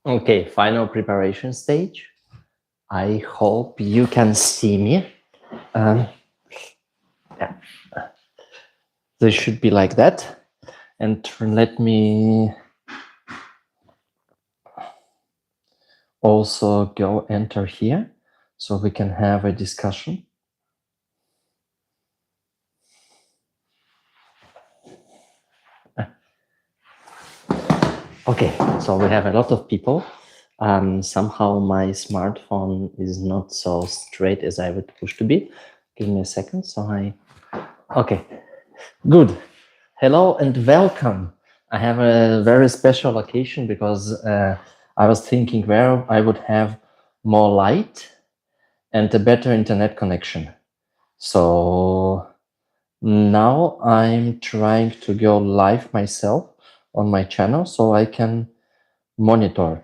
Okay, final preparation stage. I hope you can see me. Um, yeah, this should be like that. And let me also go enter here so we can have a discussion. Okay, so we have a lot of people. Somehow my smartphone is not so straight as I would push to be. Give me a second. Okay, good. Hello and welcome. I have a very special occasion because I was thinking where I would have more light and a better internet connection. So now I'm trying to go live myself on my channel so I can monitor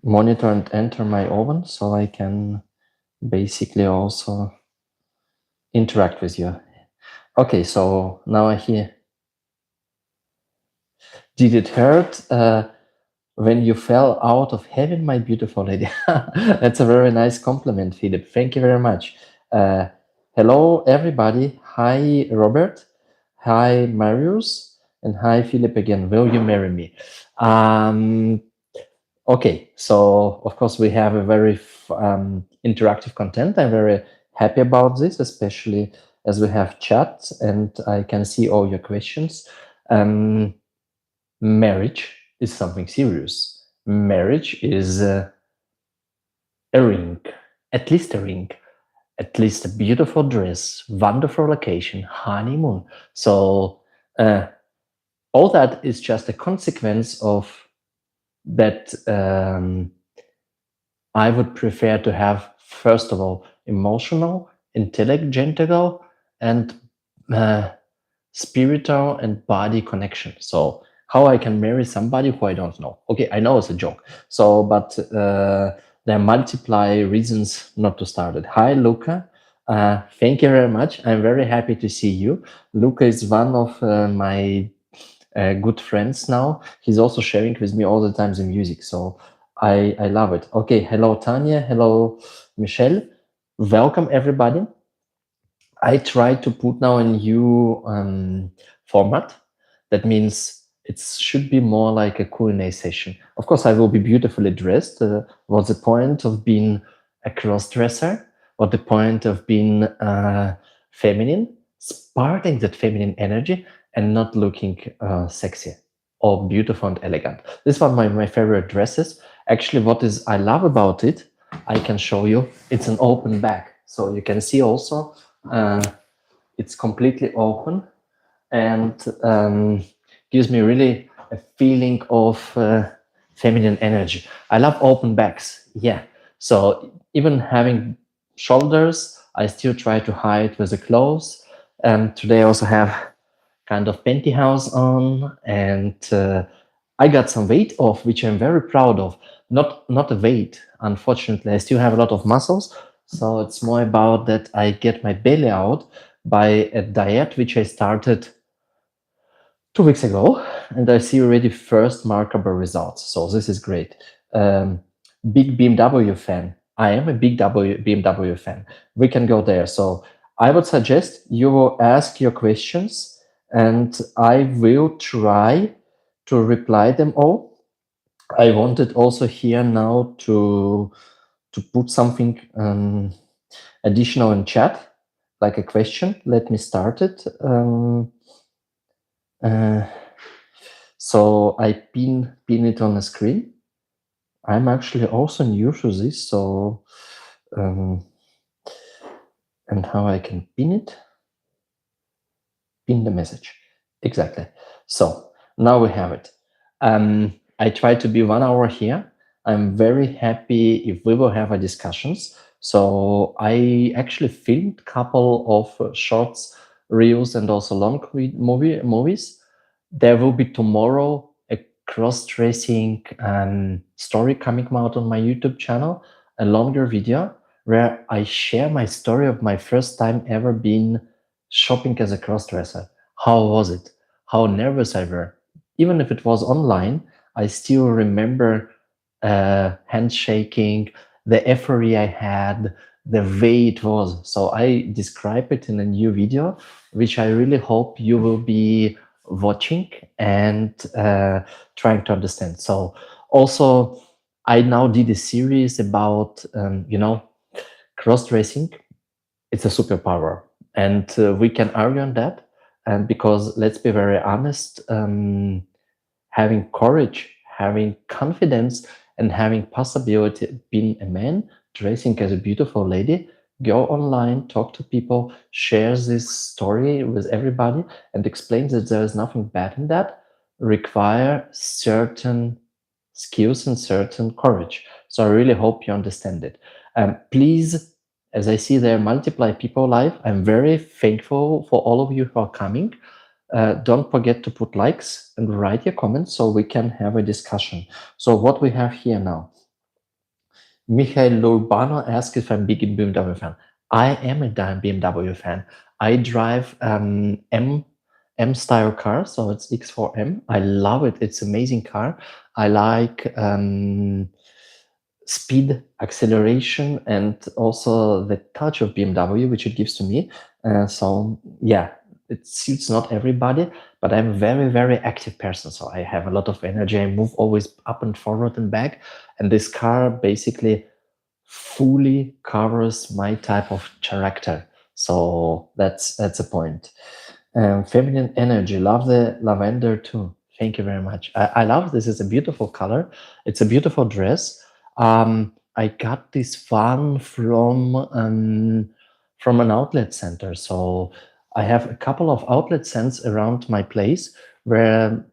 monitor and enter my oven so I can basically also interact with you. Okay, so now I hear. Did it hurt when you fell out of heaven, my beautiful lady? That's a very nice compliment, Philip. Thank you very much. Hello, everybody. Hi, Robert. Hi, Marius. And hi, Philip again. Will you marry me? Okay, so of course we have a very interactive content. I'm very happy about this, especially as we have chat and I can see all your questions. Marriage is something serious. Marriage is a ring, at least a ring, at least a beautiful dress, wonderful location, honeymoon. So all that is just a consequence of that. I would prefer to have, first of all, emotional, intellectual, and spiritual and body connection. So how I can marry somebody who I don't know. Okay, I know it's a joke. So, but there are multiple reasons not to start it. Hi, Luca. Thank you very much. I'm very happy to see you. Luca is one of my good friends now. He's also sharing with me all the time the music. So I love it. Okay, hello, Tanya. Hello, Michelle. Welcome, everybody. I try to put now a new format. That means it should be more like a Q&A session. Of course, I will be beautifully dressed. What's the point of being a cross-dresser? What's the point of being feminine, sparking that feminine energy and not looking sexy or beautiful and elegant? This is one of my favorite dresses. Actually, what is I love about it, I can show you. It's an open back. So you can see also it's completely open and gives me really a feeling of feminine energy. I love open backs. Yeah. So even having shoulders, I still try to hide with the clothes. Today I also have kind of pantyhose on, and I got some weight off, which I'm very proud of. Not a weight, unfortunately. I still have a lot of muscles, so it's more about that I get my belly out by a diet which I started 2 weeks ago, and I see already first markable results. So this is great. Big BMW fan. I am a big BMW fan. We can go there. So I would suggest you will ask your questions, and I will try to reply them all. I wanted also here now to put something additional in chat, like a question. Let me start it. So I pin it on the screen. I'm actually also new to this, so and how I can pin it? Pin the message. Exactly. So now we have it. I try to be 1 hour here. I'm very happy if we will have a discussions. So I actually filmed a couple of shorts, reels, and also long movies. There will be tomorrow a cross-dressing story coming out on my YouTube channel, a longer video where I share my story of my first time ever being shopping as a cross-dresser. How was it? How nervous I were. even if it was online, I still remember handshaking, the euphoria I had, the way it was. So I describe it in a new video, which I really hope you will be watching and trying to understand. So also, I now did a series about, cross-dressing. It's a superpower, and we can argue on that. And because let's be very honest, having courage, having confidence, and having possibility being a man, dressing as a beautiful lady, go online, talk to people, share this story with everybody, and explain that there is nothing bad in that, require certain skills and certain courage. So I really hope you understand it. Please, as I see there multiply people live, I'm very thankful for all of you who are coming. Don't forget to put likes and write your comments so we can have a discussion. So what we have here now, Michael Lurbano asks if I'm a big BMW fan. I am a BMW fan. I drive M style car, so it's X4M. I love it. It's amazing car. I like speed, acceleration, and also the touch of BMW, which it gives to me. So yeah, it suits not everybody, but I'm a very, very active person. So I have a lot of energy. I move always up and forward and back. And this car basically fully covers my type of character. So that's a point. Feminine energy, love the lavender too. Thank you very much. I love this. It's a beautiful color. It's a beautiful dress. I got this one from an outlet center. So I have a couple of outlet centers around my place where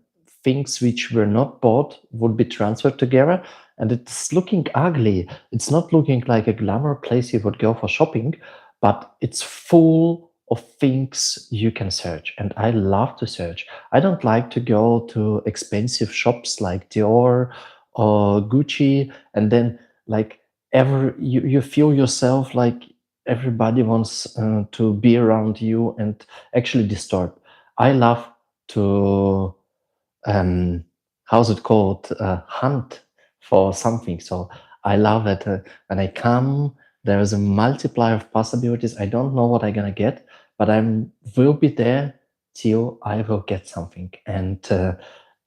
things which were not bought would be transferred together, and it's looking ugly. It's not looking like a glamour place you would go for shopping, but it's full of things you can search, and I love to search. I don't like to go to expensive shops like Dior or Gucci, and then like you feel yourself like everybody wants to be around you and actually distort. I love to how's it called, hunt for something. So I love it. When I come, there is a multiplier of possibilities. I don't know what I'm gonna get, but I will be there till I will get something. And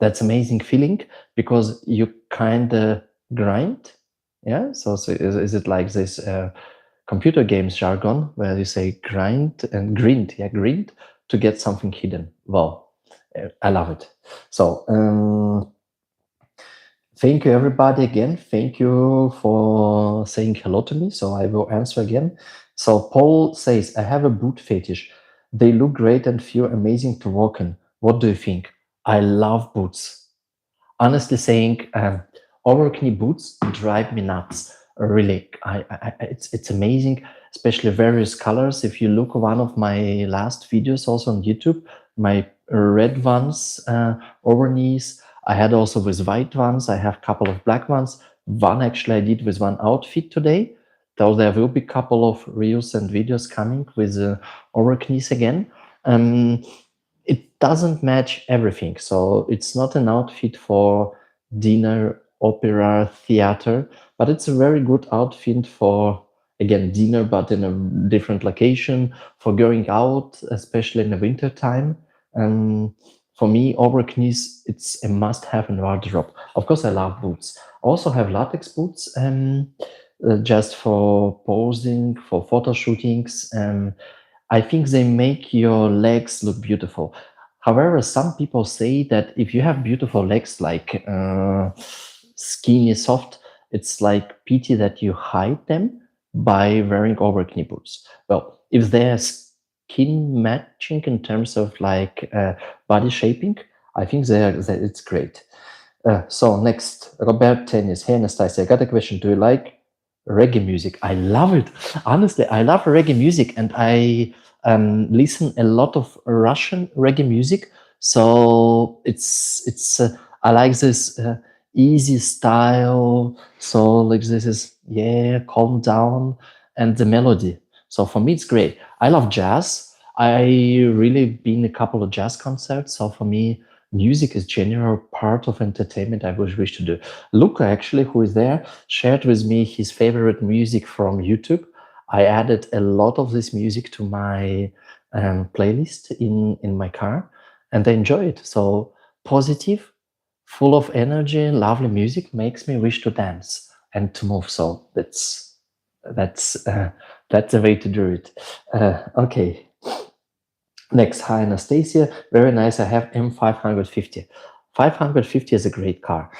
that's amazing feeling because you kind of grind. Yeah. So is it like this computer games jargon where you say grind and grind? Yeah, grind to get something hidden. Wow. I love it. So thank you everybody again. Thank you for saying hello to me. So I will answer again. So Paul says, I have a boot fetish. They look great and feel amazing to walk in. What do you think? I love boots. Honestly saying, over knee boots drive me nuts. Really, it's amazing, especially various colors. If you look one of my last videos also on YouTube, my red ones over knees. I had also with white ones. I have a couple of black ones. One actually I did with one outfit today. Though there will be a couple of reels and videos coming with over knees again. It doesn't match everything. So it's not an outfit for dinner, opera, theater, but it's a very good outfit for, again, dinner, but in a different location, for going out, especially in the winter time. For me, over knees, it's a must-have in wardrobe. Of course, I love boots. I also have latex boots, just for posing, for photo shootings. I think they make your legs look beautiful. However, some people say that if you have beautiful legs, like skinny, soft, it's like pity that you hide them by wearing over knee boots. Well, if they're skin matching in terms of like body shaping, I think it's great. So next, Robert Tennis. Hey, Anastasia, I got a question. Do you like reggae music? I love it. Honestly, I love reggae music, and I listen a lot of Russian reggae music. So it's I like this easy style. So like this is, yeah, calm down, and the melody. So for me, it's great. I love jazz. I really been a couple of jazz concerts. So for me, music is general part of entertainment I would wish to do. Luca, actually, who is there, shared with me his favorite music from YouTube. I added a lot of this music to my playlist in my car, and I enjoy it. So positive, full of energy, lovely music makes me wish to dance and to move. So that's uh, that's the way to do it. Okay. Next, hi Anastasia, very nice. I have M550. 550 is a great car.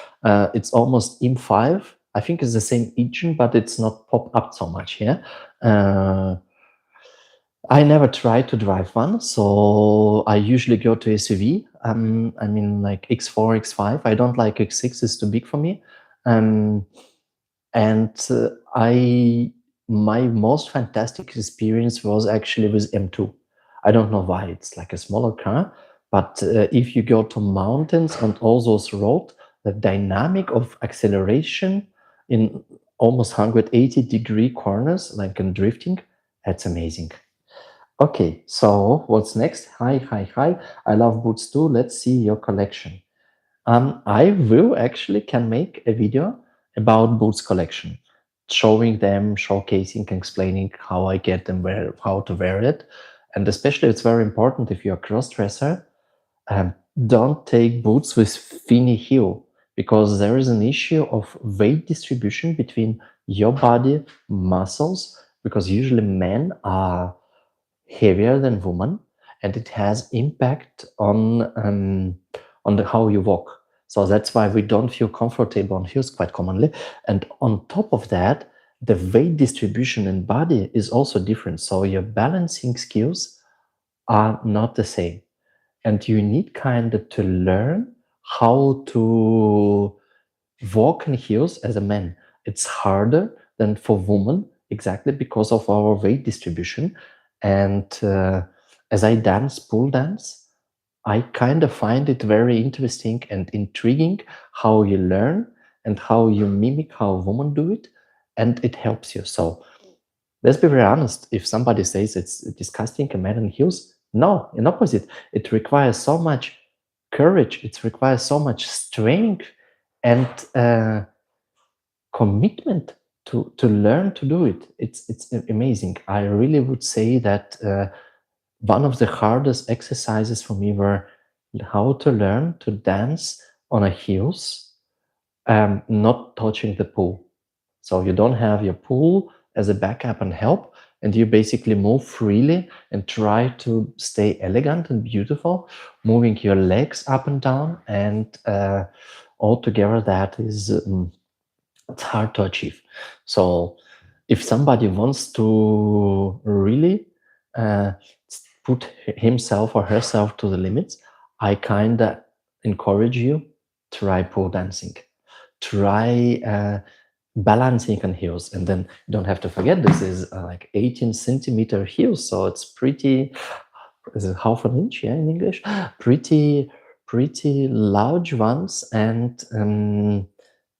It's almost M5. I think it's the same engine, but it's not pop up so much here. I never tried to drive one, so I usually go to SUV. I mean, like X4, X5. I don't like X6; it's too big for me. Um, and I my most fantastic experience was actually with M2. I don't know why, it's like a smaller car, but if you go to mountains and all those roads, the dynamic of acceleration in almost 180-degree corners, like in drifting, that's amazing. Okay, so what's next? Hi. I love boots too. Let's see your collection. I will actually can make a video about boots collection, showing them, showcasing, explaining how I get them, how to wear it. And especially it's very important if you're a cross-dresser, um, don't take boots with thin heel, because there is an issue of weight distribution between your body muscles, because usually men are heavier than women, and it has impact on the how you walk. So that's why we don't feel comfortable on heels quite commonly. And on top of that, the weight distribution in body is also different. So your balancing skills are not the same. And you need kind of to learn how to walk in heels as a man. It's harder than for women, exactly because of our weight distribution. And as I dance pole dance, I kind of find it very interesting and intriguing how you learn and how you mimic how women do it, and it helps you. So let's be very honest. If somebody says it's disgusting, a man in heels, no, in opposite, it requires so much courage. It requires so much strength and commitment to learn to do it. It's amazing. I really would say that one of the hardest exercises for me were how to learn to dance on a heels, not touching the pool. So you don't have your pool as a backup and help, and you basically move freely and try to stay elegant and beautiful, moving your legs up and down, and altogether that is it's hard to achieve. So if somebody wants to really uh, put himself or herself to the limits, I kind of encourage you, try pole dancing, try balancing on heels. And then you don't have to forget, this is like 18-centimeter heels, so it's pretty, is it half an inch, yeah, in English? Pretty large ones, and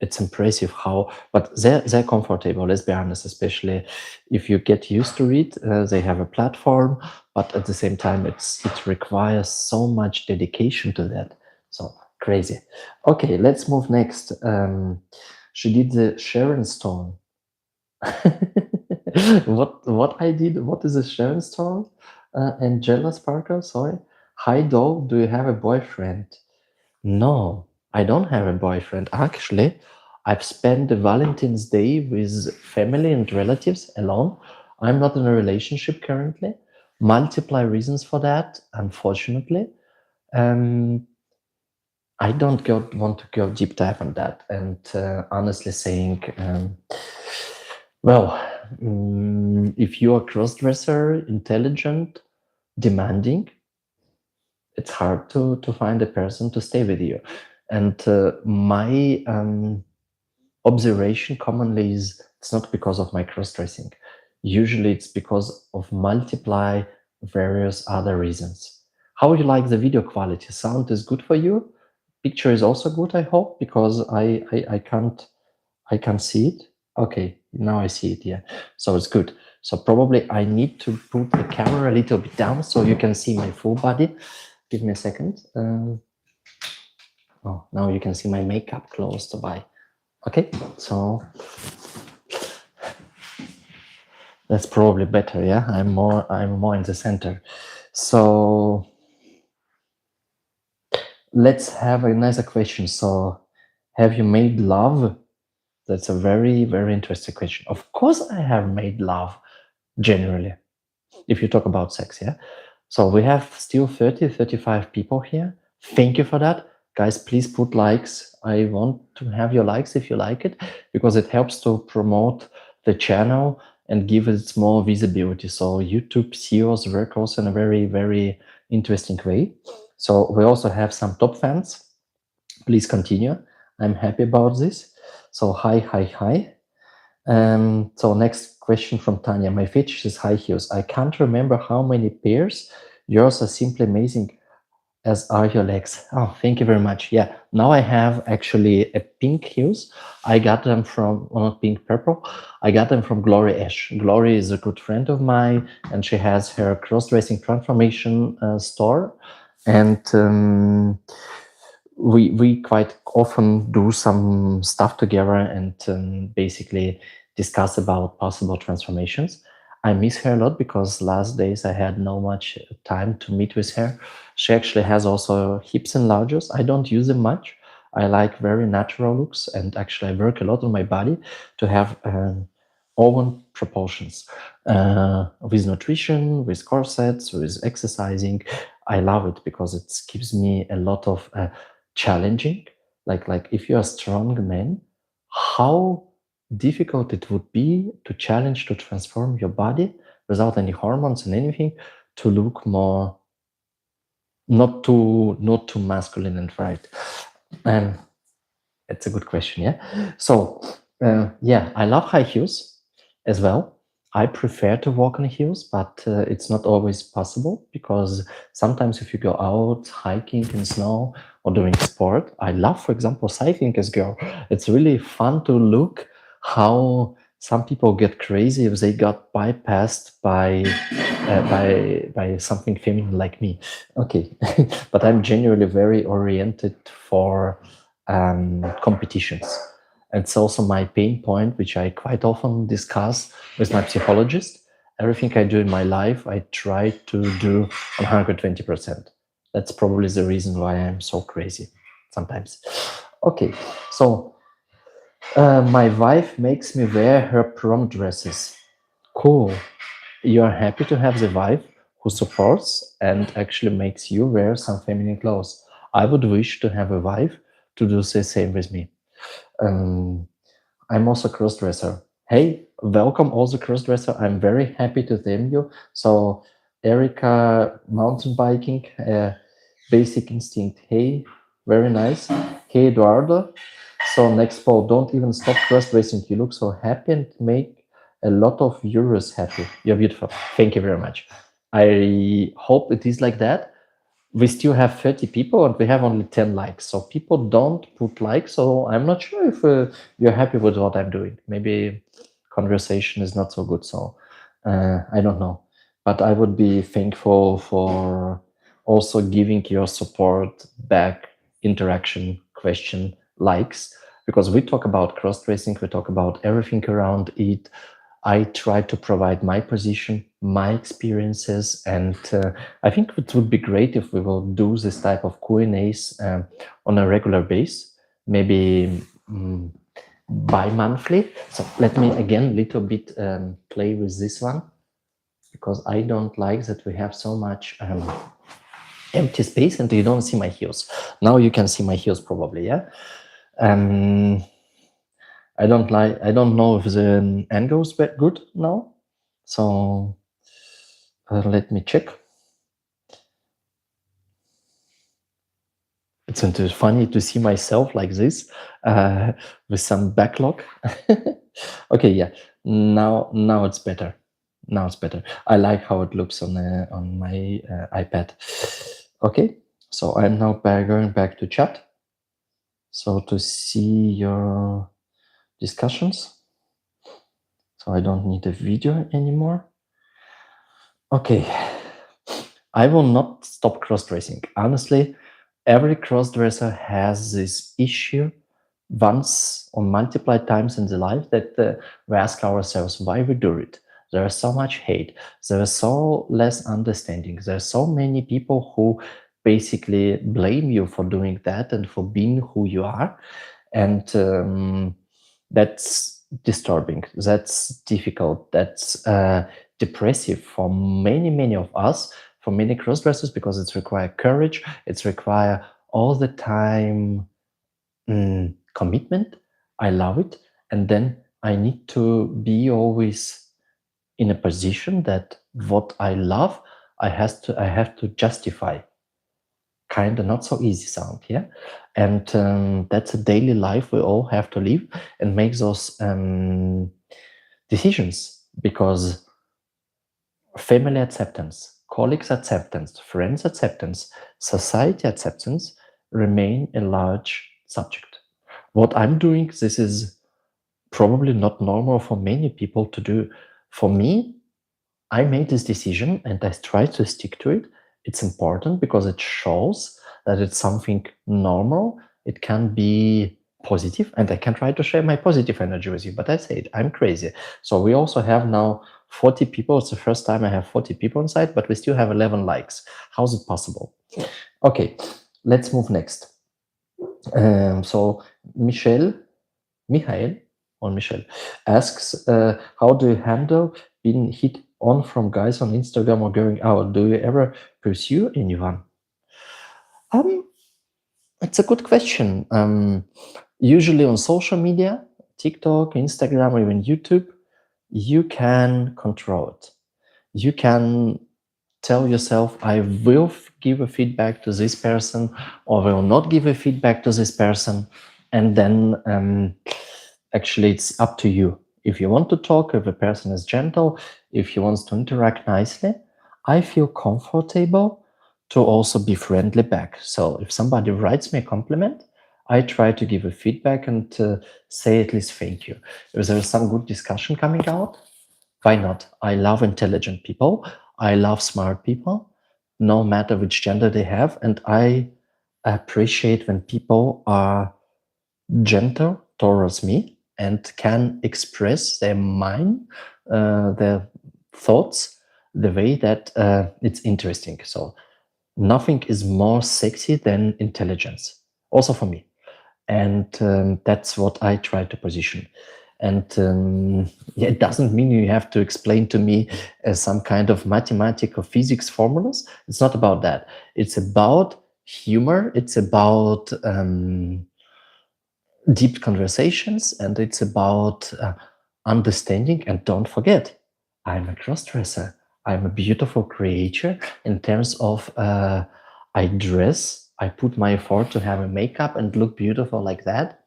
it's impressive how, but they're comfortable, let's be honest, especially if you get used to it. They have a platform, but at the same time it requires so much dedication to that. So crazy. Okay, let's move next. She did the Sharon Stone. What I did, what is a Sharon Stone? Angela Sparkle, sorry. Hi doll, do you have a boyfriend? No, I don't have a boyfriend. Actually, I've spent the Valentine's Day with family and relatives alone. I'm not in a relationship currently. Multiple reasons for that, unfortunately. Um, I don't want to go deep dive on that. And honestly saying, well, if you're a crossdresser, intelligent, demanding, it's hard to find a person to stay with you. And my observation commonly is it's not because of my cross-dressing. Usually it's because of multiply various other reasons. How would you like the video quality? Sound is good for you? Picture is also good, I hope, because I can't see it. Okay, now I see it, yeah. So it's good. So probably I need to put the camera a little bit down so you can see my full body. Give me a second. Oh, now you can see my makeup close by. Okay, so that's probably better. Yeah, I'm more in the center. So let's have a nicer question. So, have you made love? That's a very, very interesting question. Of course, I have made love generally, if you talk about sex, yeah? So we have still 30, 35 people here. Thank you for that. Guys, please put likes. I want to have your likes if you like it, because it helps to promote the channel and give it more visibility. So YouTube sees work also in a very, very interesting way. So we also have some top fans. Please continue. I'm happy about this. So hi, hi, hi. So next question from Tanya. My fetish is high heels. I can't remember how many pairs. Yours are simply amazing, as are your legs. Oh, thank you very much. Yeah, now I have actually a pink heels. I got them from, well, not pink, purple. I got them from Glory Ash. Glory is a good friend of mine, and she has her cross-dressing transformation store. And we quite often do some stuff together and basically discuss about possible transformations. I miss her a lot because last days I had no much time to meet with her. She actually has also hips enlargers. I don't use them much. I like very natural looks, and actually I work a lot on my body to have open proportions with nutrition, with corsets, with exercising. I love it because it gives me a lot of challenging. Like if you're a strong man, how difficult it would be to challenge to transform your body without any hormones and anything to look more not too masculine and right. And it's a good question, yeah. So yeah, I love high heels as well. I prefer to walk on heels, but it's not always possible because sometimes if you go out hiking in snow or doing sport, I love, for example, cycling as girl. It's really fun to look how some people get crazy if they got bypassed by something feminine like me. Okay, but I'm genuinely very oriented for competitions. It's also my pain point, which I quite often discuss with my psychologist. Everything I do in my life, I try to do 120%. That's probably the reason why I'm so crazy sometimes. Okay, so my wife makes me wear her prom dresses. Cool. You're happy to have the wife who supports and actually makes you wear some feminine clothes. I would wish to have a wife to do the same with me. Um, I'm also crossdresser. Hey, welcome also crossdresser. I'm very happy to name you. So Erica mountain biking, basic instinct. Hey, very nice. Hey Eduardo. So next poll, don't even stop crossdressing. You look so happy and make a lot of viewers happy. You're beautiful. Thank you very much. I hope it is like that. We still have 30 people and we have only 10 likes. So people don't put likes. So I'm not sure if you're happy with what I'm doing. Maybe conversation is not so good. So I don't know. But I would be thankful for also giving your support back, interaction, question, likes, because we talk about cross-dressing, we talk about everything around it. I try to provide my position, my experiences, and I think it would be great if we will do this type of Q&As on a regular basis, maybe bi-monthly. So let me again little bit play with this one, because I don't like that we have so much empty space and you don't see my heels. Now you can see my heels probably, yeah? I don't know if the angles were good now. So let me check. It's funny to see myself like this with some backlog. Okay, yeah. Now it's better. Now it's better. I like how it looks on my iPad. Okay, so I'm now going back to chat. So to see your discussions. So I don't need a video anymore. Okay. I will not stop cross-dressing. Honestly, Every crossdresser has this issue once or multiple times in the life that we ask ourselves why we do it. There is so much hate. There is so less understanding. There are so many people who basically blame you for doing that and for being who you are. And that's disturbing. That's difficult. That's depressive for many of us, for many crossdressers, because it's require courage. It's require all the time commitment. I love it, and then I need to be always in a position that what I love, I have to justify. Kind of not so easy sound, yeah, and that's a daily life we all have to live and make those decisions, because family acceptance, colleagues acceptance, friends acceptance, society acceptance remain a large subject. What I'm doing, this is probably not normal for many people to do. For me, I made this decision and I try to stick to it. It's important because it shows that it's something normal. It can be positive, and I can try to share my positive energy with you. But I say it, I'm crazy. So we also have now 40 people. It's the first time I have 40 people inside, but we still have 11 likes. How's it possible? Okay, let's move next. So Michael or Michelle asks, how do you handle being hit on from guys on Instagram or going out? Do you ever pursue anyone? It's a good question. Usually on social media, TikTok, Instagram, or even YouTube, you can control it. You can tell yourself, I will give a feedback to this person or will not give a feedback to this person. And then actually it's up to you. If you want to talk, if a person is gentle, if he wants to interact nicely, I feel comfortable to also be friendly back. So if somebody writes me a compliment, I try to give a feedback and say at least thank you. If there is some good discussion coming out, why not? I love intelligent people. I love smart people, no matter which gender they have. And I appreciate when people are gentle towards me and can express their mind, their thoughts, the way that it's interesting. So nothing is more sexy than intelligence, also for me. And that's what I try to position. And yeah, it doesn't mean you have to explain to me some kind of mathematical physics formulas. It's not about that. It's about humor. It's about deep conversations, and it's about understanding. And don't forget, I'm a crossdresser. I'm a beautiful creature in terms of I dress, I put my effort to have a makeup and look beautiful like that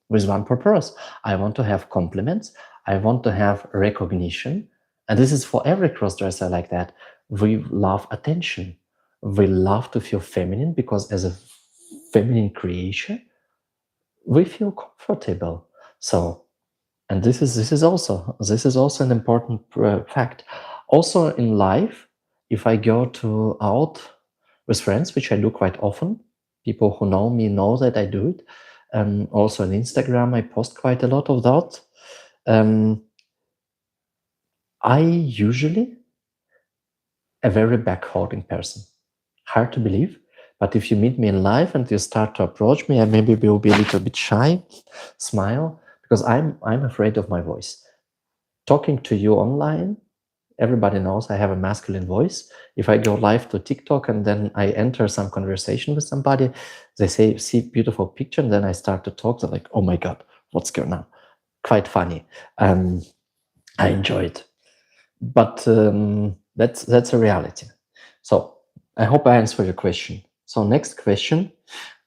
with one purpose. I want to have compliments. I want to have recognition. And this is for every crossdresser like that. We love attention. We love to feel feminine because as a feminine creation, we feel comfortable. So, and this is also an important fact. Also in life, if I go to out with friends, which I do quite often, people who know me know that I do it. Also on Instagram, I post quite a lot of that. I usually a very back-holding person. Hard to believe, but if you meet me in life and you start to approach me, I maybe will be a little bit shy, smile, because I'm afraid of my voice. Talking to you online, everybody knows I have a masculine voice. If I go live to TikTok and then I enter some conversation with somebody, they say, see beautiful picture, and then I start to talk. They're like, oh my God, what's going on? Quite funny. I enjoy it. But that's a reality. So I hope I answered your question. So next question.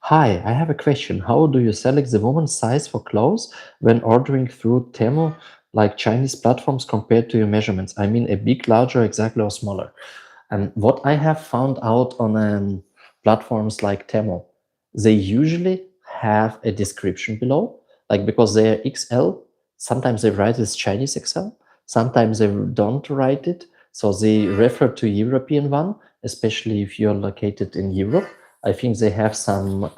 Hi, I have a question. How do you select the woman's size for clothes when ordering through Temu, like Chinese platforms, compared to your measurements? I mean, a big, larger, exactly, or smaller. And what I have found out on platforms like Temu, they usually have a description below, like because they're XL, sometimes they write as Chinese XL, sometimes they don't write it. So they refer to European one, especially if you're located in Europe. I think they have some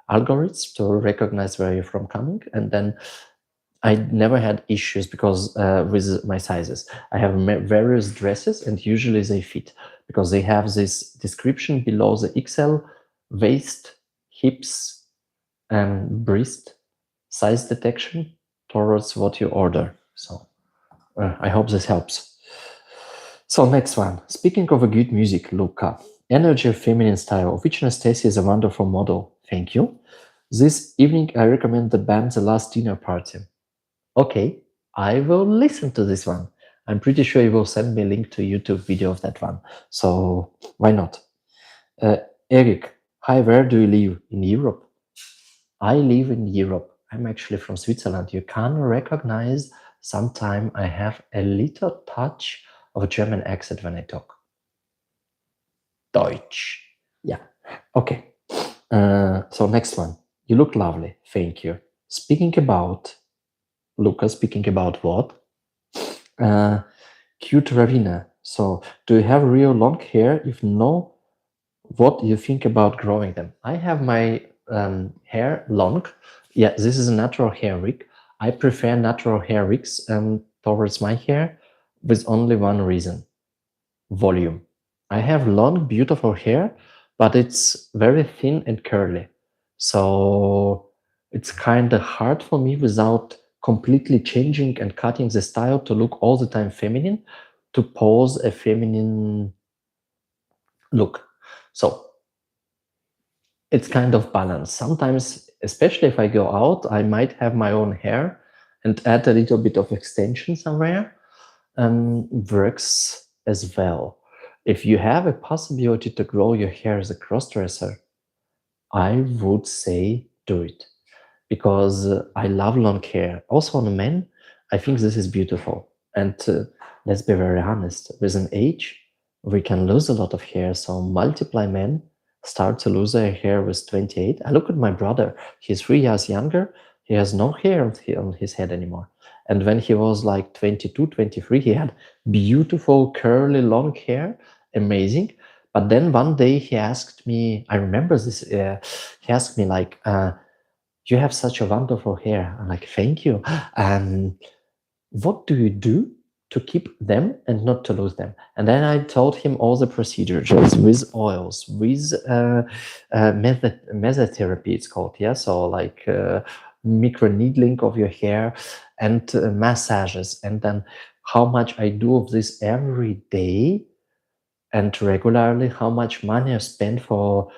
algorithms to recognize where you're from coming, and then I never had issues because with my sizes. I have various dresses, and usually they fit because they have this description below the XL, waist, hips, and breast size detection towards what you order. So I hope this helps. So next one. Speaking of a good music, Luca. Energy of feminine style, of which Anastasia is a wonderful model. Thank you. This evening I recommend the band The Last Dinner Party. Okay, I will listen to this one. I'm pretty sure you will send me a link to a YouTube video of that one. So why not? Eric, hi, where do you live? In Europe? I live in Europe. I'm actually from Switzerland. You can recognize sometime I have a little touch of a German accent when I talk. Deutsch. Yeah. Okay. So next one. You look lovely. Thank you. Speaking about Luca, speaking about what? Cute Ravina. So, do you have real long hair? If no, what do you think about growing them? I have my hair long. Yeah, this is a natural hair wig. I prefer natural hair wigs towards my hair with only one reason: volume. I have long, beautiful hair, but it's very thin and curly. So it's kind of hard for me without completely changing and cutting the style to look all the time feminine, to pose a feminine look. So it's kind of balance. Sometimes, especially if I go out, I might have my own hair and add a little bit of extension somewhere, works as well. If you have a possibility to grow your hair as a crossdresser, I would say do it, because I love long hair. Also on men, I think this is beautiful. And let's be very honest, with an age, we can lose a lot of hair. So multiply men start to lose their hair with 28. I look at my brother, he's 3 years younger, he has no hair on his head anymore. And when he was like 22, 23, he had beautiful, curly, long hair, amazing. But then one day he asked me, I remember this, he asked me like, you have such a wonderful hair. I'm like, thank you. What do you do to keep them and not to lose them? And then I told him all the procedures with oils, with mesotherapy, it's called. Yeah. So like micro needling of your hair and massages. And then how much I do of this every day and regularly, how much money I spend for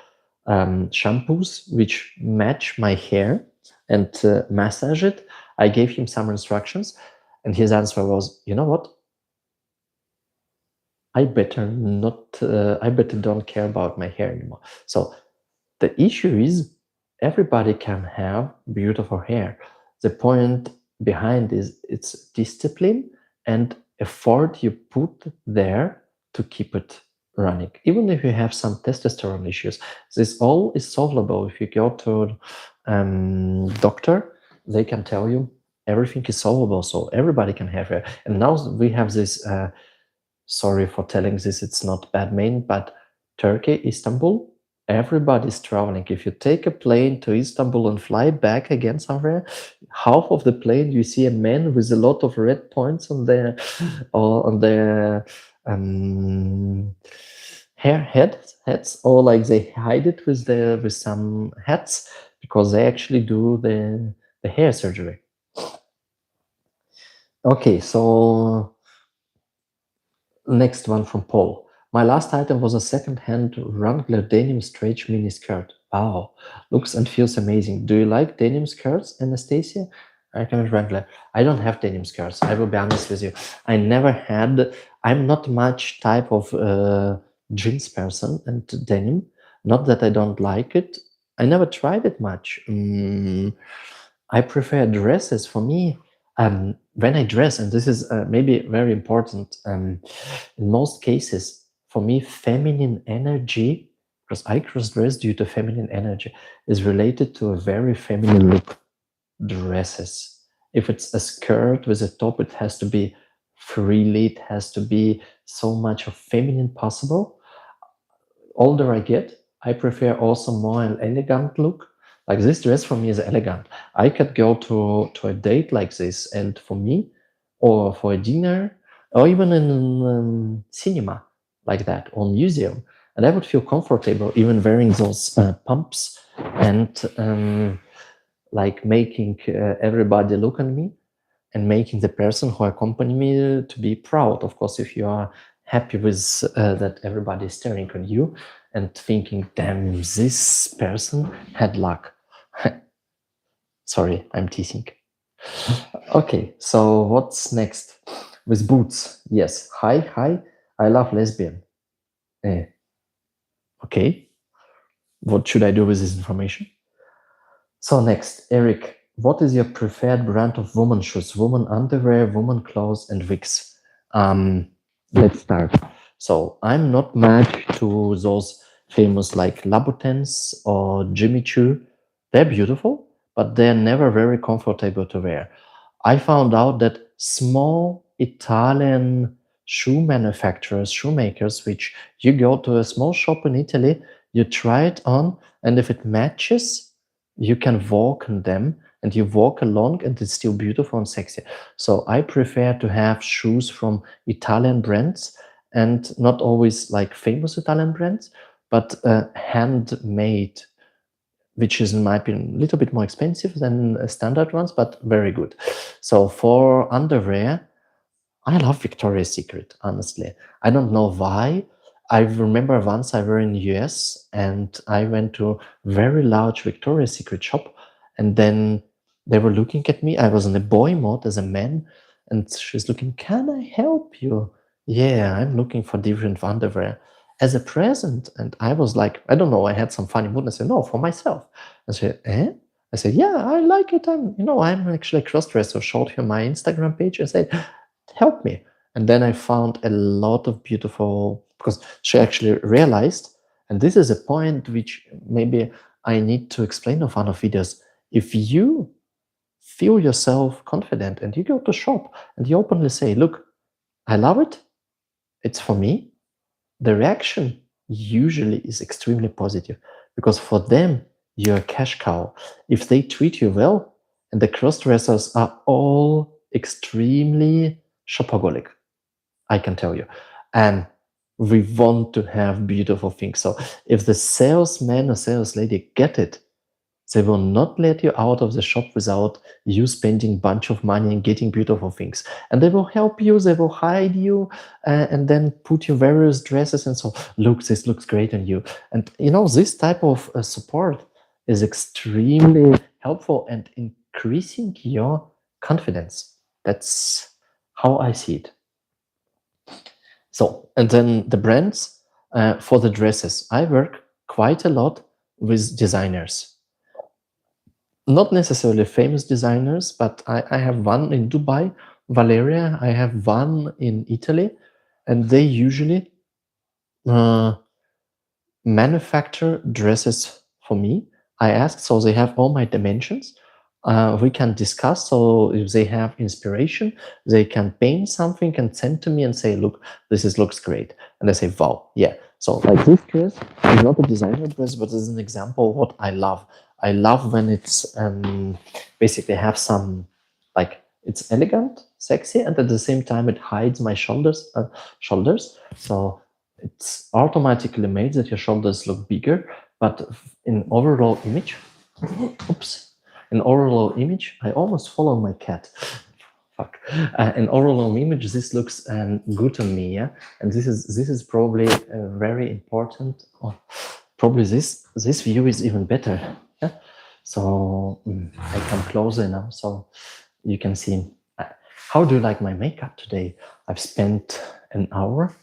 shampoos which match my hair and massage it. I gave him some instructions, and his answer was, you know what? I better not. I better don't care about my hair anymore. So the issue is everybody can have beautiful hair. The point behind is it's discipline and effort you put there to keep it running. Even if you have some testosterone issues, this all is solvable. If you go to doctor, they can tell you everything is solvable. So everybody can have hair. And now we have this, sorry for telling this, it's not bad name, but Turkey, Istanbul, everybody's traveling. If you take a plane to Istanbul and fly back again somewhere, half of the plane you see a man with a lot of red points on their or on their heads, or like they hide it with some hats because they actually do the hair surgery. Okay, so next one from Paul. My last item was a second-hand Wrangler denim stretch mini skirt. Wow, looks and feels amazing. Do you like denim skirts, Anastasia? I recommend Wrangler. I don't have denim skirts. I will be honest with you. I never had. I'm not much type of jeans person and denim. Not that I don't like it. I never tried it much. I prefer dresses. For me, when I dress, and this is maybe very important, in most cases, for me, feminine energy, because I cross-dress due to feminine energy, is related to a very feminine look. Dresses. If it's a skirt with a top, it has to be freely, it has to be so much of feminine possible. older I get, I prefer also more an elegant look. Like this dress for me is elegant. I could go to a date like this, and for me, or for a dinner, or even in cinema like that, or museum, and I would feel comfortable even wearing those pumps and like making everybody look at me and making the person who accompany me to be proud. Of course, if you are happy with that everybody is staring on you and thinking, damn, this person had luck. Sorry, I'm teasing. Okay, so what's next? With boots. Yes. Hi. I love lesbian. Eh, okay. What should I do with this information? So next, Eric, what is your preferred brand of woman shoes, woman underwear, woman clothes, and wigs? Let's start. So I'm not mad to those famous like Louboutins or Jimmy Choo. They're beautiful, but they're never very comfortable to wear. I found out that small Italian shoe manufacturers, shoemakers, which you go to a small shop in Italy, you try it on, and if it matches, you can walk in them and you walk along and it's still beautiful and sexy. So I prefer to have shoes from Italian brands and not always like famous Italian brands, but handmade, which is in my opinion a little bit more expensive than standard ones, but very good. So for underwear, I love Victoria's Secret, honestly. I don't know why. I remember once I were in the US and I went to a very large Victoria's Secret shop, and then they were looking at me. I was in a boy mode as a man, and she's looking, can I help you? Yeah, I'm looking for different underwear as a present. And I was like, I don't know, I had some funny mood. I said, no, for myself. I said, eh? I said, yeah, I like it. I'm actually a crossdresser. Showed her my Instagram page and said, help me. And then I found a lot of beautiful, because she actually realized, and this is a point which maybe I need to explain of one of videos. If you feel yourself confident and you go to shop and you openly say, look, I love it, it's for me, the reaction usually is extremely positive, because for them, you're a cash cow. If they treat you well, and the cross-dressers are all extremely shopaholic, I can tell you. And we want to have beautiful things. So if the salesman or sales lady get it, they will not let you out of the shop without you spending a bunch of money and getting beautiful things. And they will help you, they will hide you, and then put you various dresses and so, look, this looks great on you. And this type of support is extremely helpful and increasing your confidence. That's how I see it. So, and then the brands for the dresses. I work quite a lot with designers. Not necessarily famous designers, but I have one in Dubai, Valeria. I have one in Italy, and they usually manufacture dresses for me. I ask, so they have all my dimensions. We can discuss. So if they have inspiration, they can paint something and send to me and say, look, looks great. And I say, wow, yeah. So like this dress is not a designer dress, but it's an example of what I love. I love when it's basically have some, like, it's elegant, sexy, and at the same time it hides my shoulders. So it's automatically made that your shoulders look bigger, but in overall image, oops, in overall image, I almost follow my cat. Fuck. In overall image, this looks good on me, yeah. And this is probably very important. Oh, probably this view is even better. Yeah. So I come closer now, so you can see. How do you like my makeup today? I've spent an hour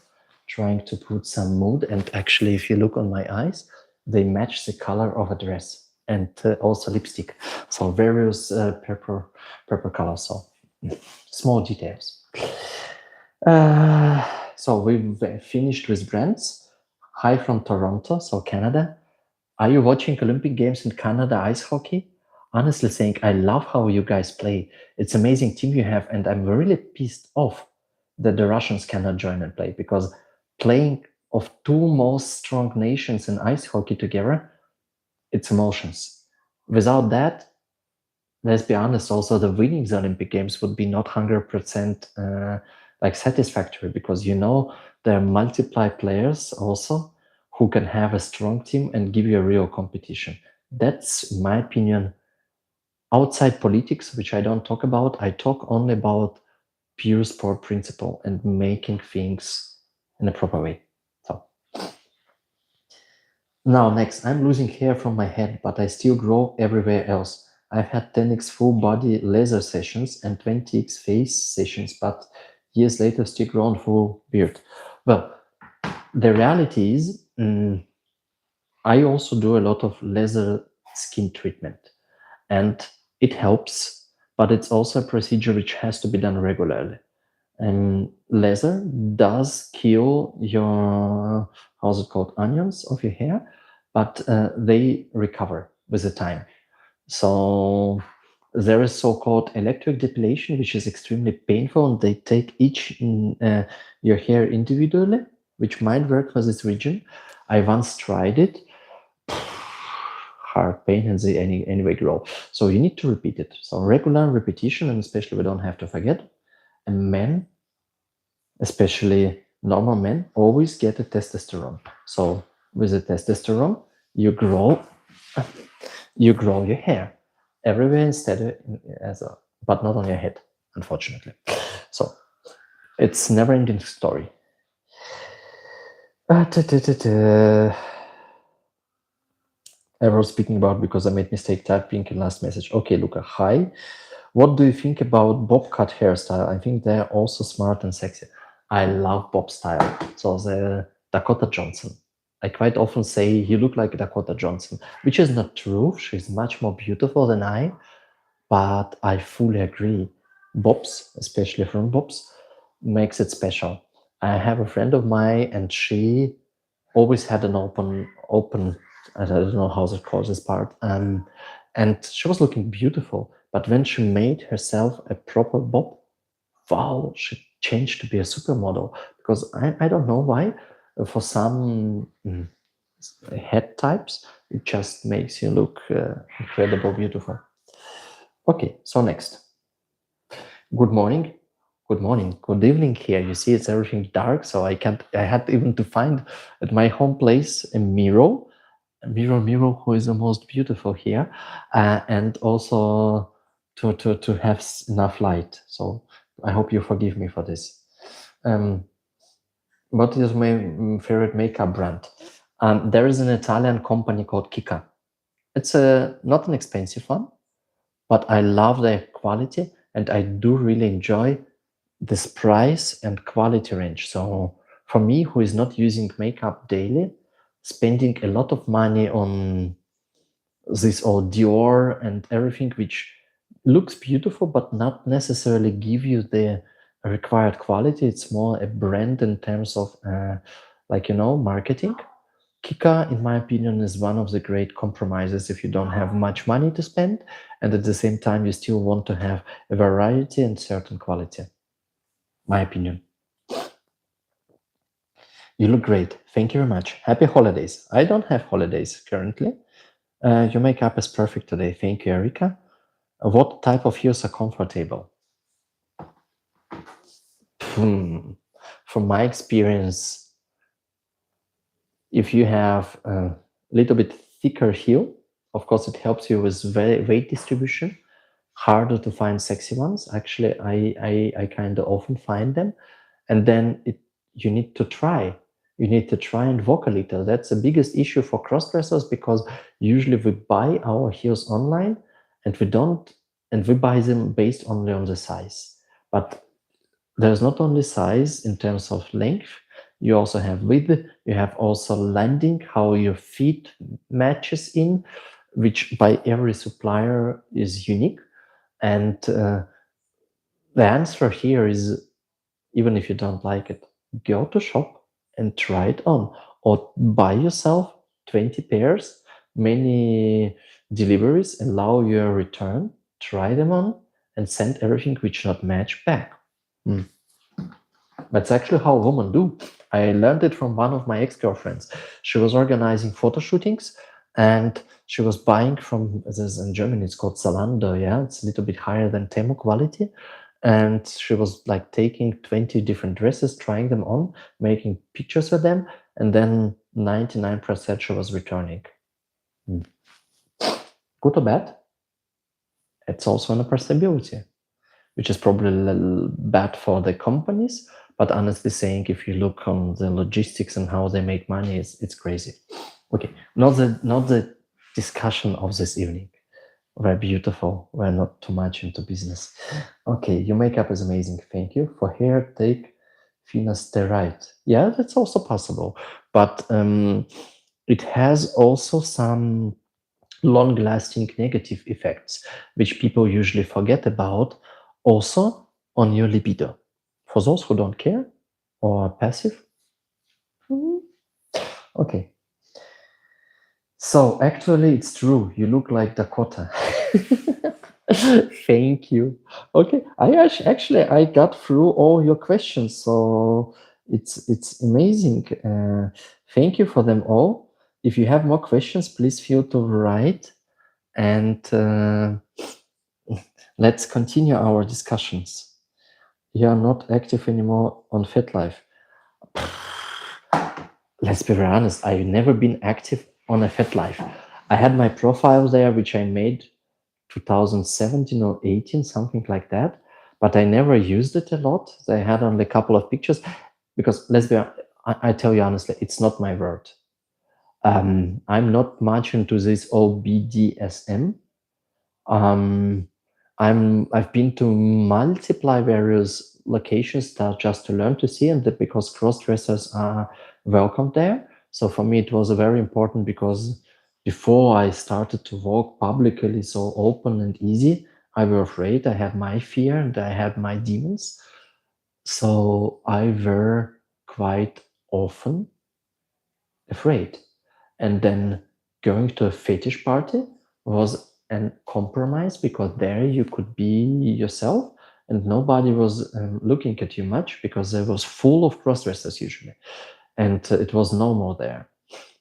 trying to put some mood, and actually, if you look on my eyes, they match the color of a dress and also lipstick. So various purple colors. So small details. So we've finished with brands. Hi from Toronto, so Canada. Are you watching Olympic Games in Canada ice hockey? Honestly saying, I love how you guys play. It's amazing team you have, and I'm really pissed off that the Russians cannot join and play, because playing of two most strong nations in ice hockey together, it's emotions. Without that, let's be honest, also the winning the Olympic Games would be not 100% like satisfactory, because there are multiple players also who can have a strong team and give you a real competition. That's, in my opinion, outside politics, which I don't talk about. I talk only about pure sport principle and making things in a proper way. So now next, I'm losing hair from my head, but I still grow everywhere else. I've had 10x full body laser sessions and 20x face sessions, but years later still grown full beard. Well, the reality is, I also do a lot of laser skin treatment, and it helps, but it's also a procedure which has to be done regularly. And laser does kill your, how's it called, onions of your hair, but they recover with the time. So there is so-called electric depilation, which is extremely painful, and they take each your hair individually, which might work for this region. I once tried it. Hard pain, and they anyway grow. So you need to repeat it. So regular repetition, and especially we don't have to forget, a man, especially normal men, always get a testosterone. So with the testosterone, you grow your hair everywhere instead but not on your head, unfortunately. So it's never-ending story. I was speaking about because I made mistake typing in last message. Okay, Luca, hi. What do you think about bob cut hairstyle? I think they're also smart and sexy. I love bob style. So the Dakota Johnson. I quite often say you look like Dakota Johnson, which is not true. She's much more beautiful than I, but I fully agree. Bobs, especially from Bobs, makes it special. I have a friend of mine, and she always had an open. I don't know how it calls this part. And she was looking beautiful. But when she made herself a proper bob, wow, she changed to be a supermodel. Because I don't know why. For some head types, it just makes you look incredible, beautiful. Okay, so next. Good morning. Good morning. Good evening here. You see, it's everything dark, so I had even to find at my home place a mirror, who is the most beautiful here, and also to have enough light. So I hope you forgive me for this. What is my favorite makeup brand? There is an Italian company called Kika. It's not an expensive one, but I love their quality, and I do really enjoy this price and quality range. So for me, who is not using makeup daily, spending a lot of money on this or Dior and everything, which looks beautiful but not necessarily give you the required quality. It's more a brand in terms of marketing. Kika, in my opinion, is one of the great compromises if you don't have much money to spend, and at the same time you still want to have a variety and certain quality. My opinion. You look great. Thank you very much. Happy holidays. I don't have holidays currently. Your makeup is perfect today. Thank you, Erika. What type of heels are comfortable? From my experience, if you have a little bit thicker heel, of course, it helps you with weight distribution. Harder to find sexy ones. Actually, I kind of often find them. And then you need to try. You need to try and walk a little. That's the biggest issue for cross-dressers, because usually we buy our heels online and we buy them based only on the size. But there's not only size in terms of length, you also have width, you have also landing, how your feet matches in, which by every supplier is unique. And the answer here is, even if you don't like it, go to shop and try it on, or buy yourself 20 pairs. Many deliveries allow you a return, try them on, and send everything which not match back. That's actually how women do. I learned it from one of my ex-girlfriends. She was organizing photo shootings, and she was buying from this in Germany. It's called Zalando. Yeah, it's a little bit higher than Temu quality, and she was like taking 20 different dresses, trying them on, making pictures with them, and then 99% she was returning. Hmm. Good or bad? It's also an possibility, which is probably a little bad for the companies. But honestly saying, if you look on the logistics and how they make money, it's crazy. Okay, not the discussion of this evening. Very beautiful. We're not too much into business. Okay, your makeup is amazing. Thank you. For hair, take finasteride. Yeah, that's also possible. But it has also some long-lasting negative effects, which people usually forget about, also on your libido. For those who don't care or are passive, okay. So actually, it's true. You look like Dakota. Thank you. Okay, actually I got through all your questions, so it's amazing. Thank you for them all. If you have more questions, please feel to write, and let's continue our discussions. You are not active anymore on FetLife. Let's be very honest, I've never been active on a FetLife. I had my profile there, which I made 2017 or 18, something like that, but I never used it a lot. I had only a couple of pictures because, let's be honest, I tell you honestly, it's not my word. I'm not much into this old BDSM. I've been to multiply various locations just to learn to see, and because cross-dressers are welcome there. So for me, it was very important because before I started to walk publicly so open and easy, I was afraid. I had my fear and I had my demons. So I were quite often afraid. And then going to a fetish party was a compromise because there you could be yourself and nobody was looking at you much because it was full of cross-dressers usually. And it was normal there.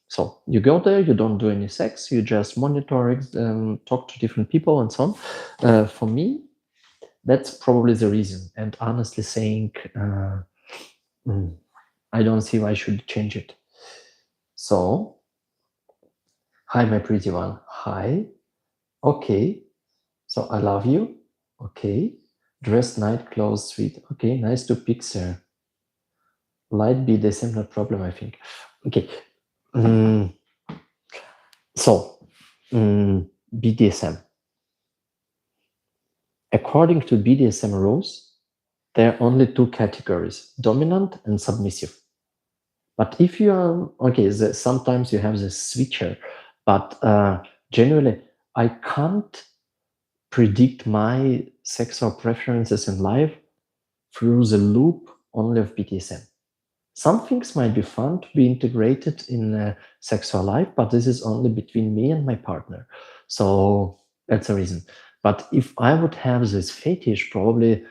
So you go there, you don't do any sex, you just monitor it, talk to different people and so on. For me, that's probably the reason. And honestly saying, I don't see why I should change it. So, hi, my pretty one. Hi. Okay. So I love you. Okay. Dress, night, clothes, sweet. Okay. Nice to picture. Light BDSM, no problem, I think. Okay. So, BDSM. According to BDSM rules, there are only two categories, dominant and submissive. But if you are, okay, sometimes you have this switcher, but generally, I can't predict my sexual preferences in life through the loop only of BDSM. Some things might be fun to be integrated in a sexual life, but this is only between me and my partner. So that's the reason. But if I would have this fetish, probably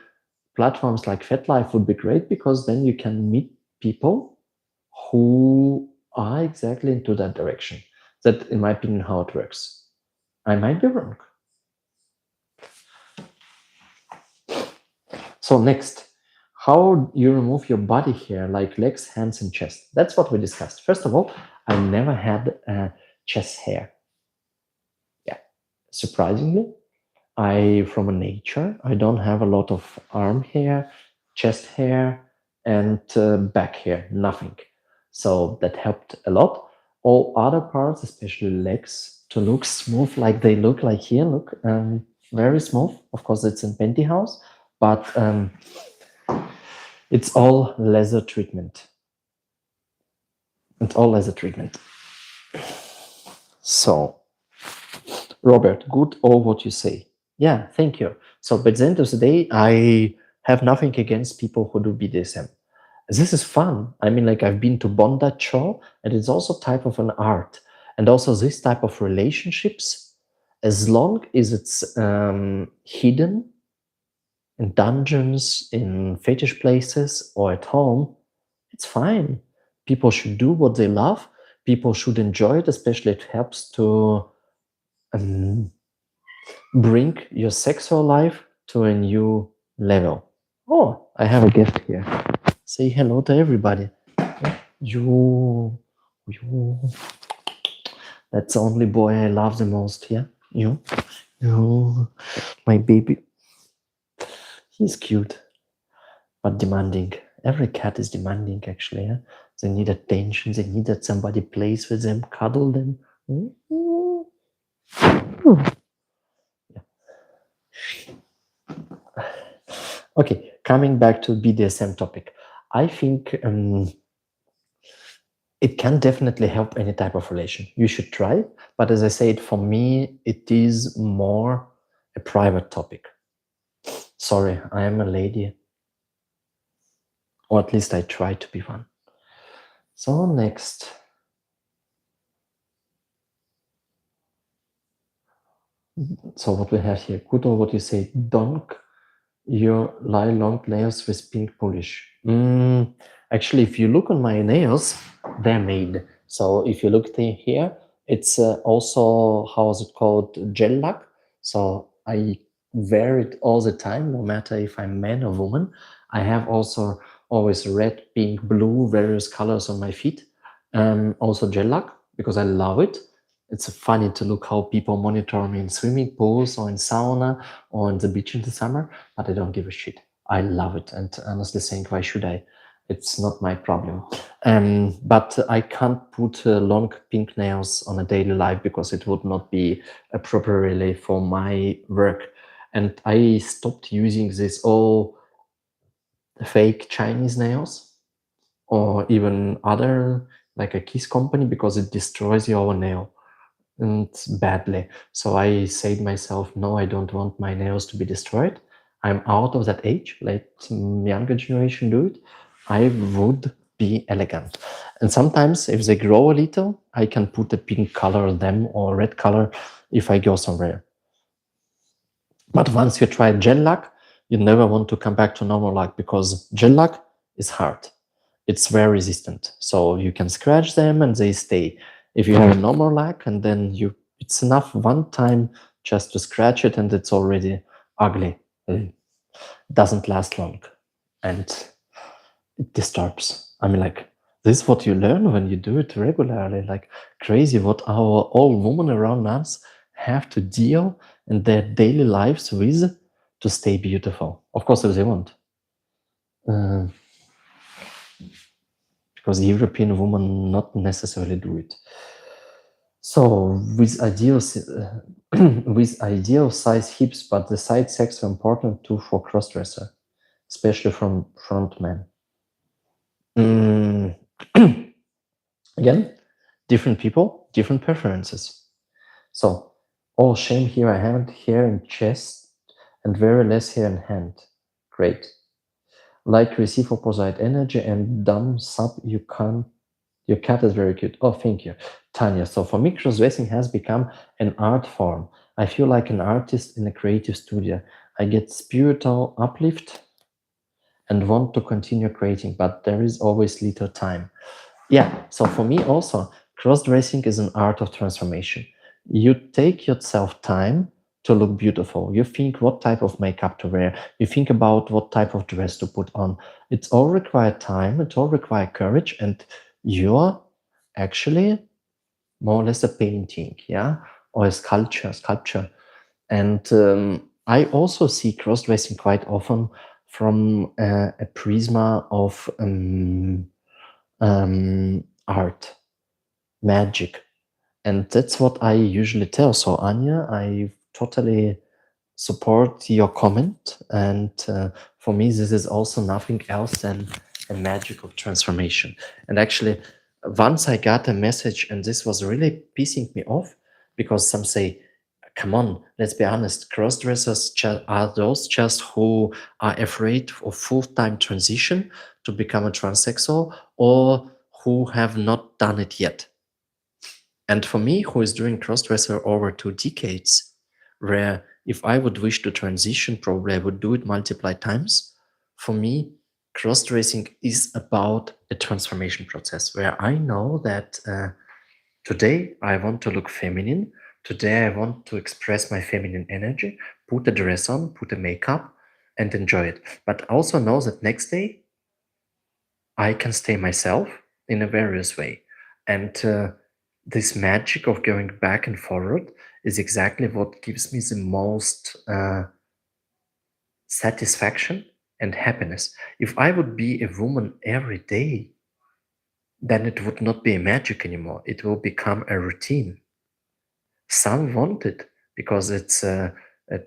platforms like FetLife would be great because then you can meet people who are exactly into that direction. That, in my opinion, how it works. I might be wrong. So next, how you remove your body hair like legs, hands, and chest. That's what we discussed. First of all, I never had chest hair. Yeah, surprisingly, from a nature, I don't have a lot of arm hair, chest hair, and back hair, nothing. So that helped a lot. All other parts, especially legs, to look smooth like they look like here, look very smooth. Of course, it's in pantyhose, but it's all laser treatment. It's all laser treatment. So, Robert, good all what you say. Yeah, thank you. So, but at the end of the day, I have nothing against people who do BDSM. This is fun. I mean, like I've been to bondage show, and it's also type of an art. And also this type of relationships, as long as it's hidden in dungeons, in fetish places, or at home, it's fine. People should do what they love. People should enjoy it, especially it helps to bring your sexual life to a new level. Oh, I have a gift here. Say hello to everybody. You, you. That's the only boy I love the most. Yeah, you, my baby. He's cute, but demanding. Every cat is demanding, actually. Yeah? They need attention. They need that somebody plays with them, cuddle them. Okay, coming back to BDSM topic. I think it can definitely help any type of relation. You should try, but as I said, for me, it is more a private topic. Sorry, I am a lady, or at least I try to be one. So next. So what we have here, good or what you say, donk your lie long nails with pink polish. Actually, if you look on my nails, they're made. So if you look here, it's also, how is it called, gel lac. So I wear it all the time, no matter if I'm man or woman. I have also always red, pink, blue, various colors on my feet. Also gel lac, because I love it. It's funny to look how people monitor me in swimming pools or in sauna or on the beach in the summer, but I don't give a shit. I love it. And honestly saying, why should I? It's not my problem. But I can't put long pink nails on a daily life because it would not be appropriately for my work. And I stopped using this all fake Chinese nails or even other, like a kiss company, because it destroys your nail and badly. So I said myself, no, I don't want my nails to be destroyed. I'm out of that age. Let younger generation do it. I would be elegant. And sometimes if they grow a little, I can put a pink color on them or red color if I go somewhere. But once you try gel lac, you never want to come back to normal lac because gel lac is hard. It's very resistant. So you can scratch them and they stay. If you have a normal lac and then it's enough one time just to scratch it and it's already ugly. It doesn't last long and it disturbs. I mean, like, this is what you learn when you do it regularly, like crazy what our all women around us have to deal in their daily lives with to stay beautiful. Of course, if they want. Because European women not necessarily do it. So with ideal with ideal size hips, but the side sex are important too for crossdresser, especially from front men. Again, different people, different preferences. So, oh, shame here, I haven't hair in chest and very less hair in hand. Great. Like receive opposite energy and dumb sub, you can't. Your cat is very cute. Oh, thank you, Tanya. So for me, crossdressing has become an art form. I feel like an artist in a creative studio. I get spiritual uplift and want to continue creating, but there is always little time. Yeah, so for me also, cross-dressing is an art of transformation. You take yourself time to look beautiful. You think what type of makeup to wear. You think about what type of dress to put on. It's all require time. It all require courage. And you're actually more or less a painting, yeah? Or a sculpture. And I also see cross-dressing quite often from a prisma of art, magic. And that's what I usually tell. So Anya, I totally support your comment. And for me, this is also nothing else than a magical transformation. And actually, once I got a message, and this was really pissing me off, because some say, come on, let's be honest, cross-dressers are those just who are afraid of full-time transition to become a transsexual, or who have not done it yet. And for me, who is doing crossdresser over 2 decades, where if I would wish to transition, probably I would do it multiple times. For me, cross-dressing is about a transformation process where I know that today I want to look feminine. Today I want to express my feminine energy, put a dress on, put a makeup, and enjoy it. But also know that next day I can stay myself in a various way. And this magic of going back and forward is exactly what gives me the most satisfaction and happiness. If I would be a woman every day, then it would not be a magic anymore. It will become a routine. Some want it because it's a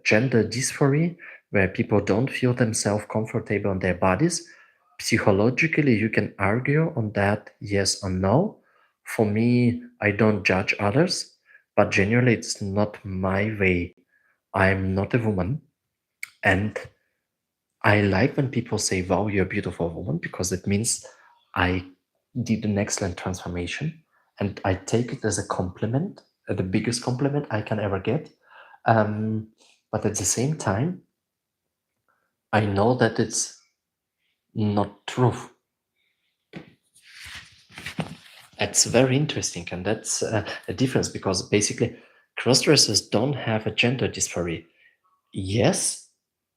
gender dysphoria where people don't feel themselves comfortable in their bodies. Psychologically, you can argue on that yes or no. For me, I don't judge others, but generally, it's not my way. I'm not a woman. And I like when people say, wow, you're a beautiful woman, because it means I did an excellent transformation. And I take it as a compliment, the biggest compliment I can ever get. But at the same time, I know that it's not true. It's very interesting. And that's a difference because basically, crossdressers don't have a gender dysphoria. Yes,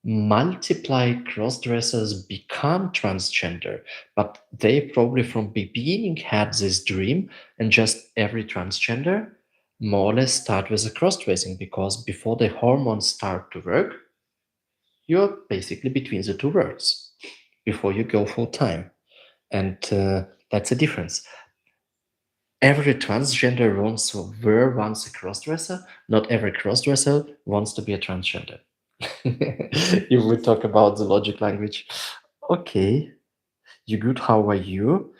multiply cross-dressers become transgender, but they probably from beginning had this dream, and just every transgender more or less start with a cross-dressing because before the hormones start to work, you're basically between the two worlds before you go full time, and that's a difference. Every transgender were once a crossdresser. Not every crossdresser wants to be a transgender. If we talk about the logic language, okay, you good, how are you?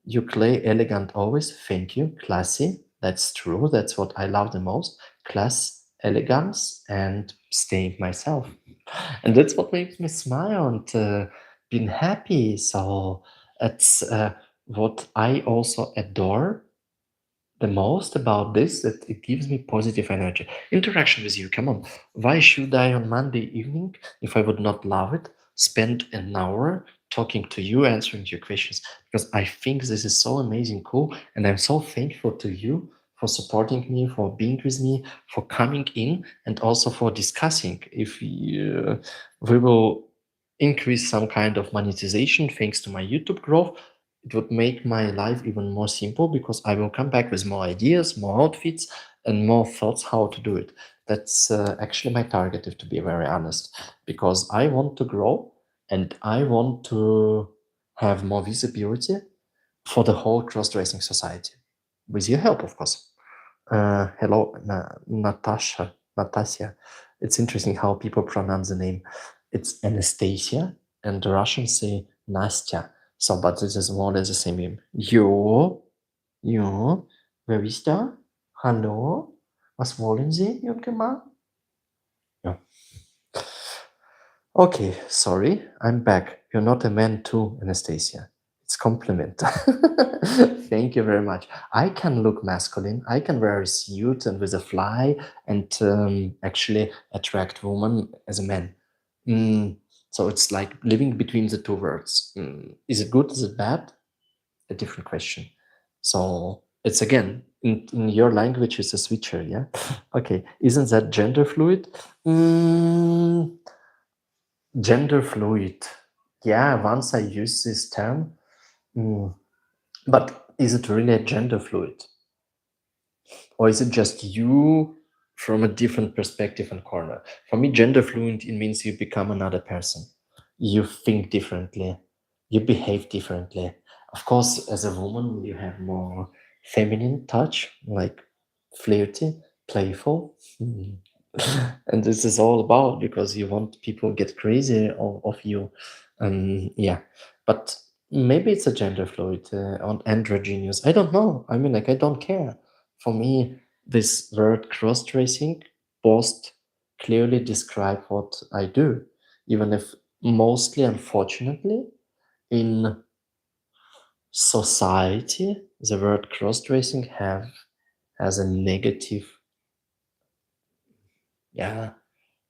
You play elegant always, thank you, classy. That's true, that's what I love the most. Class, elegance, and staying myself. And that's what makes me smile and being happy. So it's what I also adore the most about this, that it gives me positive energy. Interaction with you, come on. Why should I on Monday evening, if I would not love it, spend an hour talking to you, answering your questions? Because I think this is so amazing, cool, and I'm so thankful to you for supporting me, for being with me, for coming in, and also for discussing if we will increase some kind of monetization thanks to my YouTube growth. It would make my life even more simple because I will come back with more ideas, more outfits, and more thoughts how to do it. That's actually my target, if to be very honest, because I want to grow and I want to have more visibility for the whole cross-dressing society, with your help, of course. Hello, Natasha. It's interesting how people pronounce the name. It's Anastasia, and the Russians say Nastya. So, but this is more or less the same name. Jo, wer ist da? Hallo? Was wollen Sie, junge Mann? Ja. Okay, sorry, I'm back. You're not a man too, Anastasia. It's compliment. Thank you very much. I can look masculine. I can wear a suit and with a fly and actually attract women as a man. Mm, so it's like living between the two worlds. Is it good? Is it bad? A different question. So it's again in your language, it's a switcher, yeah. Okay, isn't that gender fluid? Mm, Gender fluid. Yeah, once I used this term, mm, but is it really a gender fluid? Or is it just you from a different perspective and corner? For me, gender fluid, it means you become another person. You think differently. You behave differently. Of course, as a woman, you have more feminine touch, like flirty, playful. And this is all about because you want people get crazy of you. Yeah, but maybe it's a gender fluid on androgynous. I don't know. I mean, like, I don't care. For me, this word cross-dressing post clearly describe what I do, even if mostly, unfortunately, in society, the word cross-dressing has a negative, yeah,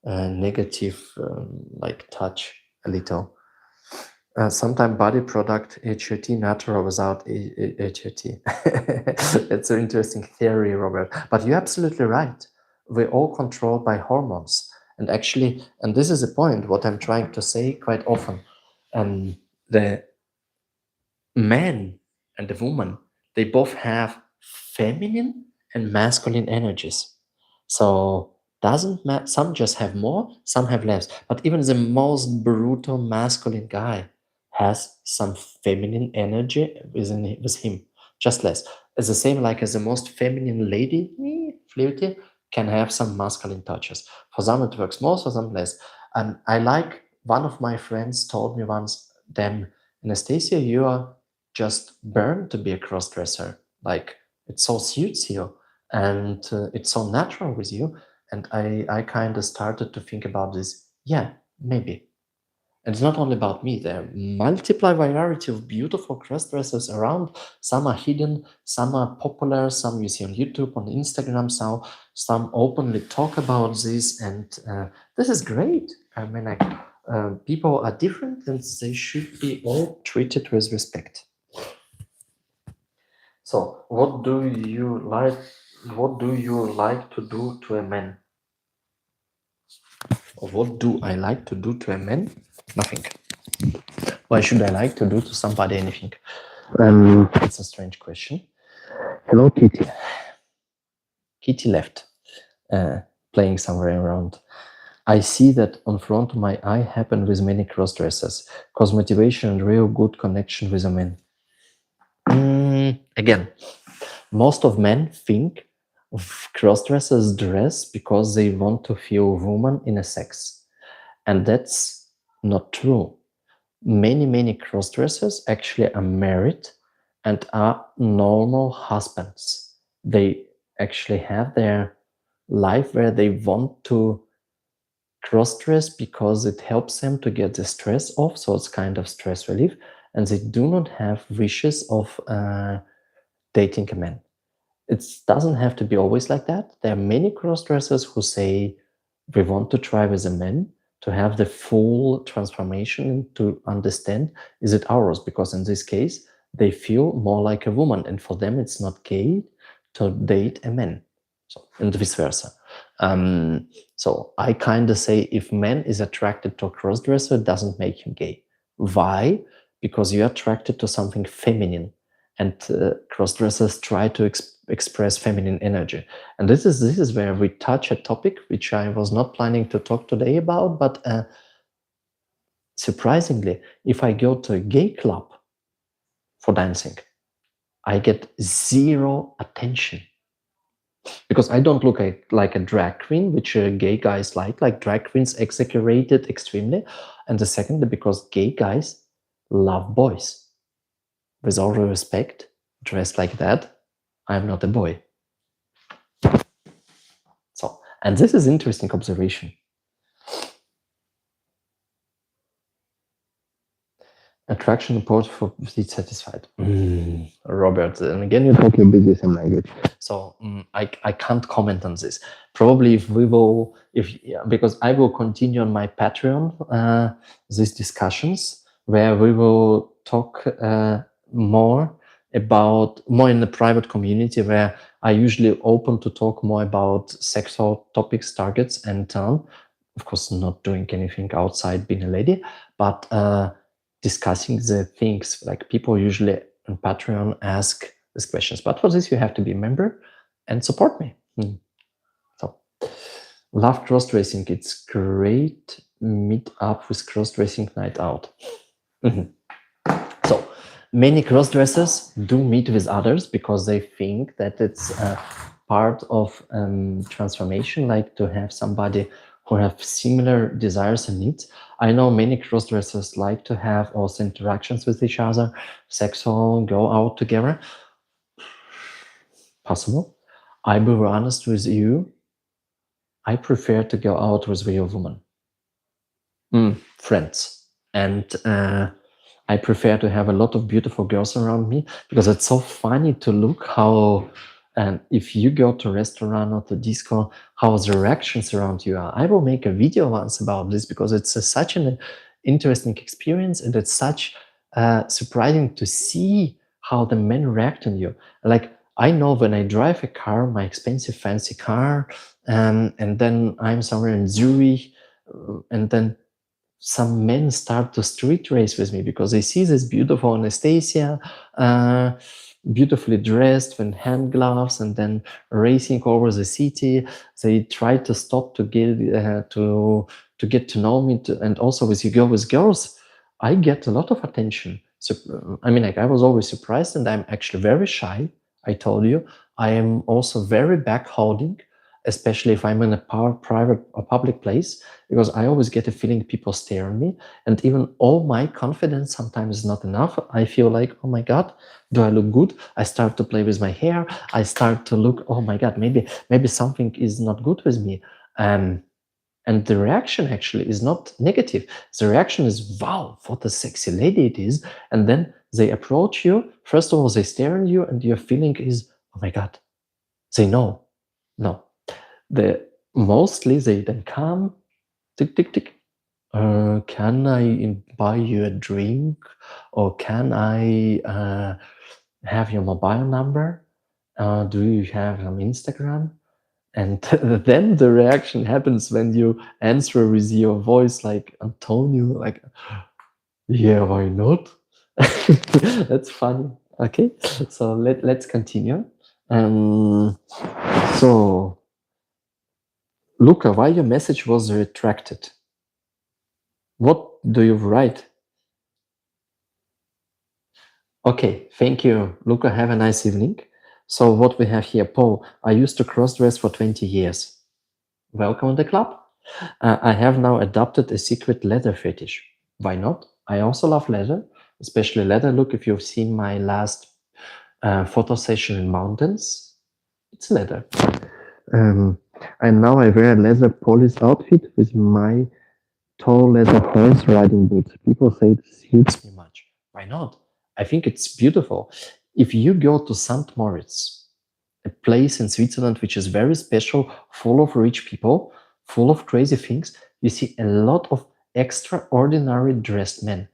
negative like touch a little. Sometime body product HRT natural without HRT. It's an interesting theory, Robert. But you're absolutely right. We're all controlled by hormones. And actually, and this is a point, what I'm trying to say quite often. The man and the woman, they both have feminine and masculine energies. So doesn't matter. Some just have more, some have less. But even the most brutal masculine guy has some feminine energy with him, just less. It's the same like as the most feminine lady, fluidity, can have some masculine touches. For some it works more, for some less. And I like one of my friends told me once, "Damn, Anastasia, you are just born to be a crossdresser. Like it so suits you and it's so natural with you." And I kind of started to think about this. Yeah, maybe. And it's not only about me. There are multiple variety of beautiful cross-dressers around. Some are hidden, some are popular, some you see on YouTube, on Instagram, some openly talk about this, and this is great. I mean, like, people are different, and they should be all treated with respect. So, what do you like? What do you like to do to a man? Or what do I like to do to a man? Nothing. Why should I like to do to somebody anything? That's a strange question. Hello, Kitty. Kitty left, playing somewhere around. I see that on front of my eye happen with many cross-dressers, cause motivation and real good connection with a man. Again, most of men think of cross-dressers dress because they want to feel woman in a sex. And that's not true. Many cross-dressers actually are married and are normal husbands. They actually have their life where they want to cross-dress because it helps them to get the stress off, so it's kind of stress relief, and they do not have wishes of dating a man. It doesn't have to be always like that. There are many cross-dressers who say we want to try with a man to have the full transformation, to understand is it ours, because in this case they feel more like a woman, and for them it's not gay to date a man, so, and vice versa. So I kind of say if man is attracted to a crossdresser, it doesn't make him gay. Why? Because you're attracted to something feminine, and crossdressers try to express feminine energy. And this is where we touch a topic which I was not planning to talk today about, but surprisingly, if I go to a gay club for dancing, I get zero attention. Because I don't look like a drag queen, which gay guys like drag queens exaggerated extremely. And the second, because gay guys love boys. With all due respect, dressed like that, I'm not a boy. So, and this is interesting observation. Attraction report for fleet satisfied. Robert, and again you're talking BDSM language. So I can't comment on this. Probably if we will, because I will continue on my Patreon these discussions where we will talk more in the private community, where I usually open to talk more about sexual topics, targets, and of course not doing anything outside being a lady, but discussing the things like people usually on Patreon ask these questions. But for this, you have to be a member and support me. So, love cross-dressing. It's great meet up with cross-dressing night out. So, many cross-dressers do meet with others because they think that it's part of transformation, like to have somebody who have similar desires and needs. I know many cross-dressers like to have also interactions with each other, sexual, go out together. Possible. I will be honest with you. I prefer to go out with real women, friends, and I prefer to have a lot of beautiful girls around me, because it's so funny to look how, and if you go to a restaurant or to disco, how the reactions around you are. I will make a video once about this, because it's such an interesting experience, and it's such surprising to see how the men react on you. Like, I know when I drive a car, my expensive fancy car, and then I'm somewhere in Zurich, and then some men start to street race with me because they see this beautiful Anastasia, uh, beautifully dressed with hand gloves, and then racing over the city. They try to stop to get to know me, and also with you go with girls, I get a lot of attention. So I mean, like, I was always surprised, and I'm actually very shy. I told you, I am also very backholding, especially if I'm in a private or public place, because I always get a feeling people stare at me, and even all my confidence sometimes is not enough. I feel like, oh my God, do I look good? I start to play with my hair. I start to look, oh my God, maybe something is not good with me. And the reaction actually is not negative. The reaction is, wow, what a sexy lady it is. And then they approach you. First of all, they stare at you, and your feeling is, oh my God, they know. No. Mostly they then come, tick, tick, tick. Can I buy you a drink? Or can I have your mobile number? Do you have an Instagram? And then the reaction happens when you answer with your voice like Antonio, like, yeah, why not? That's funny. Okay, so let's continue. So, Luca, why your message was retracted? What do you write? Okay, thank you, Luca. Have a nice evening. So what we have here, Paul, I used to cross-dress for 20 years. Welcome to the club. I have now adopted a secret leather fetish. Why not? I also love leather, especially leather. Look, if you've seen my last photo session in mountains, it's leather. And now I wear a leather police outfit with my tall leather horse riding boots. People say it suits me much. Why not? I think it's beautiful. If you go to St. Moritz, a place in Switzerland which is very special, full of rich people, full of crazy things, you see a lot of extraordinary dressed men.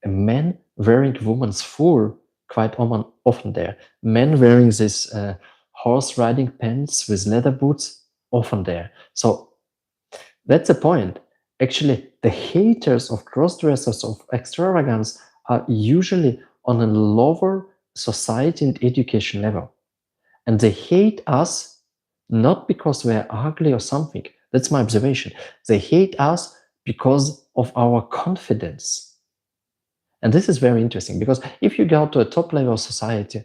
A man wearing woman's fur, quite often there. Men wearing this horse riding pants with leather boots, often there. So that's the point. Actually, the haters of cross-dressers, of extravagance, are usually on a lower society and education level. And they hate us not because we're ugly or something. That's my observation. They hate us because of our confidence. And this is very interesting, because if you go to a top level of society,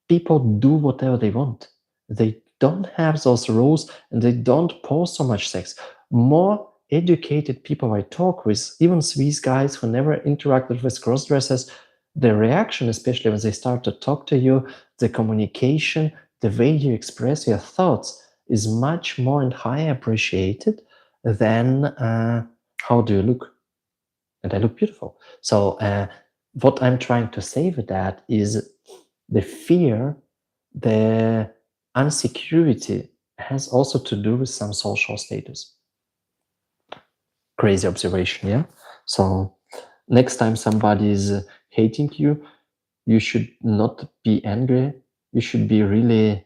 people do whatever they want. They don't have those rules, and they don't pose so much sex. More educated people I talk with, even Swiss guys who never interacted with cross-dressers, the reaction, especially when they start to talk to you, the communication, the way you express your thoughts is much more and higher appreciated than how do you look? And I look beautiful. So what I'm trying to say with that is the fear, the insecurity has also to do with some social status. Crazy observation, yeah? So next time somebody is hating you, you should not be angry. You should be really,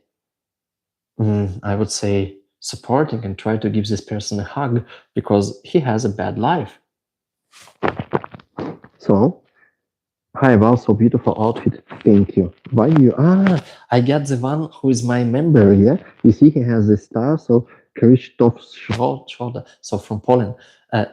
I would say, supporting and try to give this person a hug, because he has a bad life. So, hi, wow, so beautiful outfit. Thank you. Why you? I got the one who is my member, yeah? You see, he has a star, so Krzysztof Schroeder, so from Poland.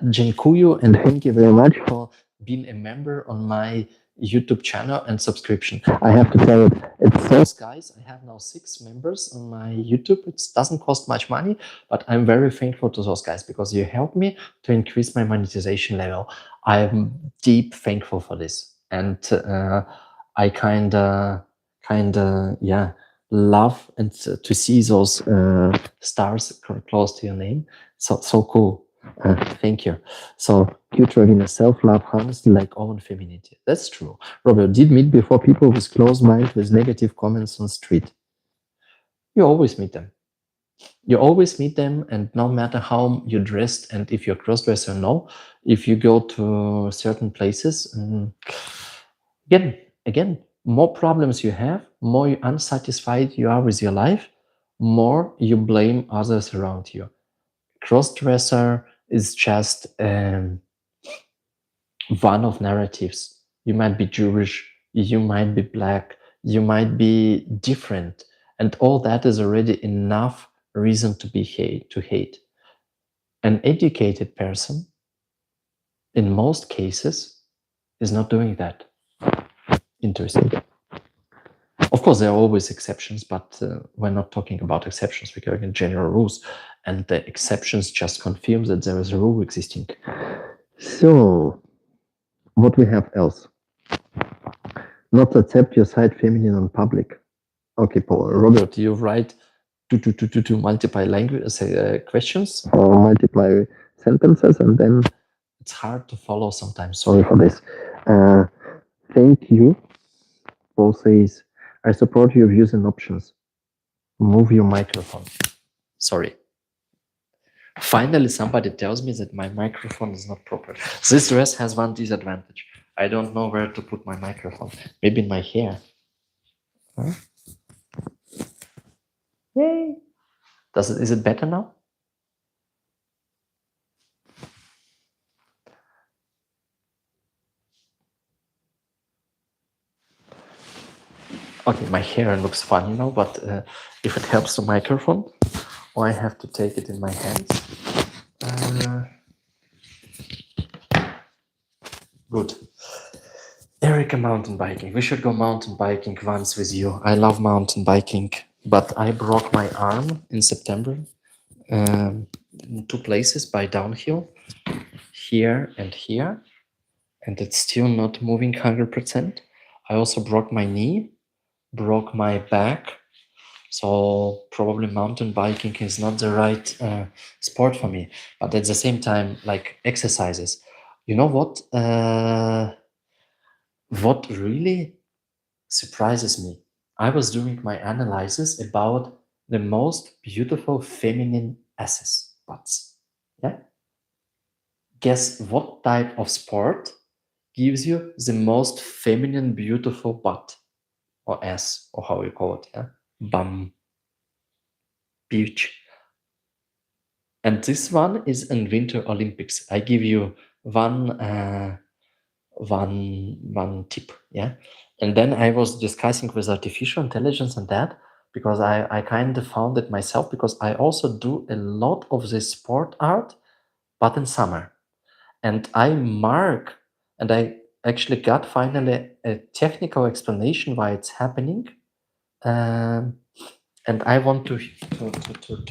Dziękuję, and thank you very much for being a member on my YouTube channel and subscription. I have to tell it's those guys. I have now 6 members on my YouTube. It doesn't cost much money, but I'm very thankful to those guys, because you help me to increase my monetization level. I'm deep thankful for this. And I kind of, yeah, love and to see those stars close to your name. So cool. Thank you. So future in self-love, honesty, like own femininity. That's true. Robert, did meet before people with closed mind with negative comments on street. You always meet them. You always meet them, and no matter how you're dressed, and if you're cross-dresser or no, if you go to certain places, again, more problems you have, more unsatisfied you are with your life, more you blame others around you. Cross-dresser is just one of narratives. You might be Jewish, you might be black, you might be different, and all that is already enough reason to hate. An educated person, in most cases, is not doing that. Interesting. Of course, there are always exceptions, but we're not talking about exceptions. We're talking general rules, and the exceptions just confirm that there is a rule existing. So, what we have else? Not accept your side feminine on public. Okay, Paul. Robert, you write to multiply language questions or multiply sentences, and then it's hard to follow sometimes. Sorry for this. Thank you. Paul says, I support your views and options. Move your microphone. Sorry. Finally, somebody tells me that my microphone is not proper. This dress has one disadvantage. I don't know where to put my microphone. Maybe in my hair. Huh? Yay! Is it better now? Okay, my hair looks funny now, but if it helps the microphone, or I have to take it in my hands. Good. Erica, mountain biking. We should go mountain biking once with you. I love mountain biking, but I broke my arm in September in 2 places by downhill, here, and it's still not moving 100%. I also broke my knee, broke my back, so probably mountain biking is not the right sport for me. But at the same time, like exercises, you know what really surprises me? I was doing my analysis about the most beautiful feminine asses, butts. Yeah. Guess what type of sport gives you the most feminine, beautiful butt or ass, or how you call it? Yeah, bum, beach. And this one is in Winter Olympics. I give you one tip. Yeah. And then I was discussing with artificial intelligence and that, because I kind of found it myself, because I also do a lot of this sport art, but in summer. And I mark, and I actually got finally a technical explanation why it's happening. And I want to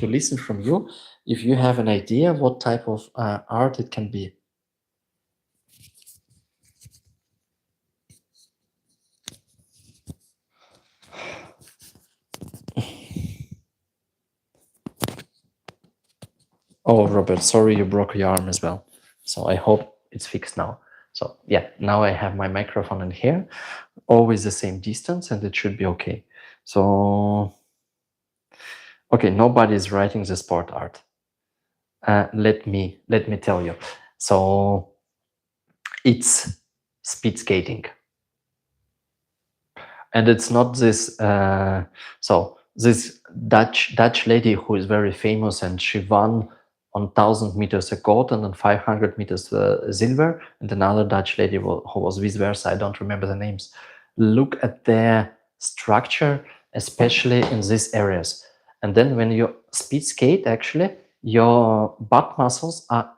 listen from you if you have an idea what type of art it can be. Oh, Robert, sorry you broke your arm as well. So I hope it's fixed now. So yeah, now I have my microphone in here, always the same distance, and it should be okay. So, okay, nobody is writing the sport art. Let me tell you. So it's speed skating. And it's not this so this Dutch lady who is very famous, and she won on 1,000 meters a gold and on 500 meters silver, and another Dutch lady who was vice versa. I don't remember the names. Look at their structure, especially in these areas. And then when you speed skate, actually your butt muscles are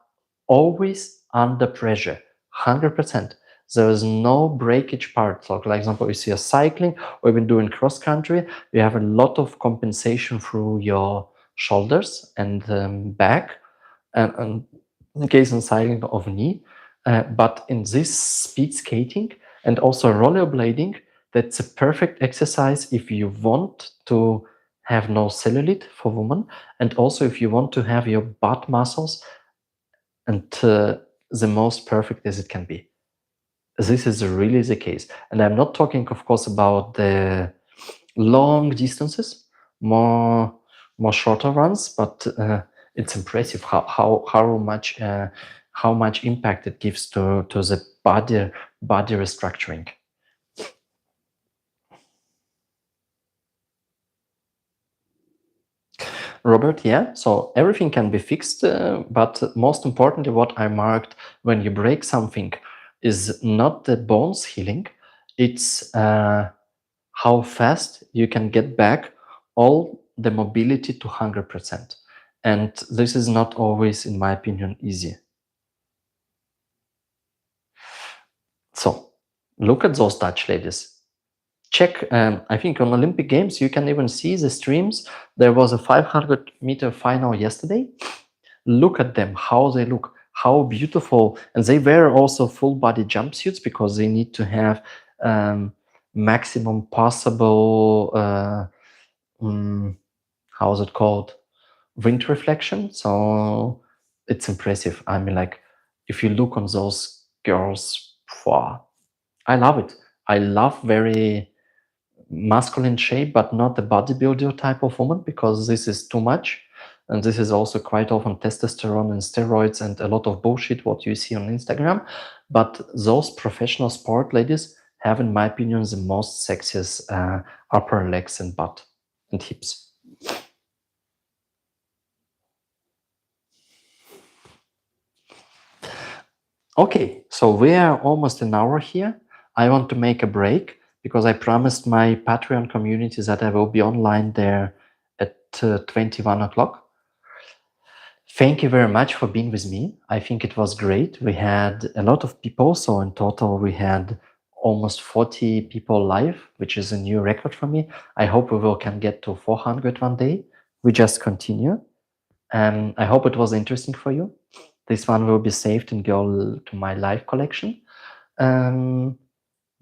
always under pressure, 100%. There is no breakage part. So, for example, if you're cycling or even doing cross country, you have a lot of compensation through your shoulders and back, and in case of cycling of knee. But in this speed skating and also rollerblading, that's a perfect exercise if you want to have no cellulite for women, and also if you want to have your butt muscles and the most perfect as it can be. This is really the case. And I'm not talking, of course, about the long distances, more more shorter ones, but it's impressive how much impact it gives to the body restructuring. Robert, yeah, so everything can be fixed, but most importantly, what I marked, when you break something, is not the bones healing, it's how fast you can get back all the mobility to 100%. And this is not always, in my opinion, easy. So look at those Dutch ladies. Check, I think on Olympic Games, you can even see the streams. There was a 500-meter final yesterday. Look at them, how they look, how beautiful. And they wear also full body jumpsuits because they need to have maximum possible, how is it called? Wind reflection. So it's impressive. I mean, like, if you look on those girls, wow, I love it. I love very masculine shape, but not the bodybuilder type of woman, because this is too much. And this is also quite often testosterone and steroids and a lot of bullshit what you see on Instagram. But those professional sport ladies have, in my opinion, the most sexiest upper legs and butt and hips. Okay, so we are almost an hour here. I want to make a break because I promised my Patreon community that I will be online there at 21 o'clock. Thank you very much for being with me. I think it was great. We had a lot of people. So in total, we had almost 40 people live, which is a new record for me. I hope we can get to 400 one day. We just continue. I hope it was interesting for you. This one will be saved and go to my live collection.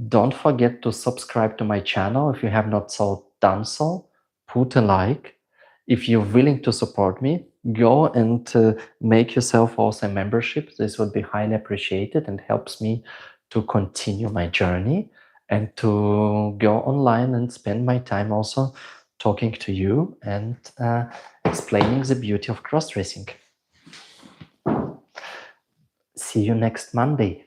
Don't forget to subscribe to my channel if you have not done so. Put a like. If you're willing to support me, go and make yourself also a membership. This would be highly appreciated and helps me to continue my journey and to go online and spend my time also talking to you and explaining the beauty of cross-dressing. See you next Monday.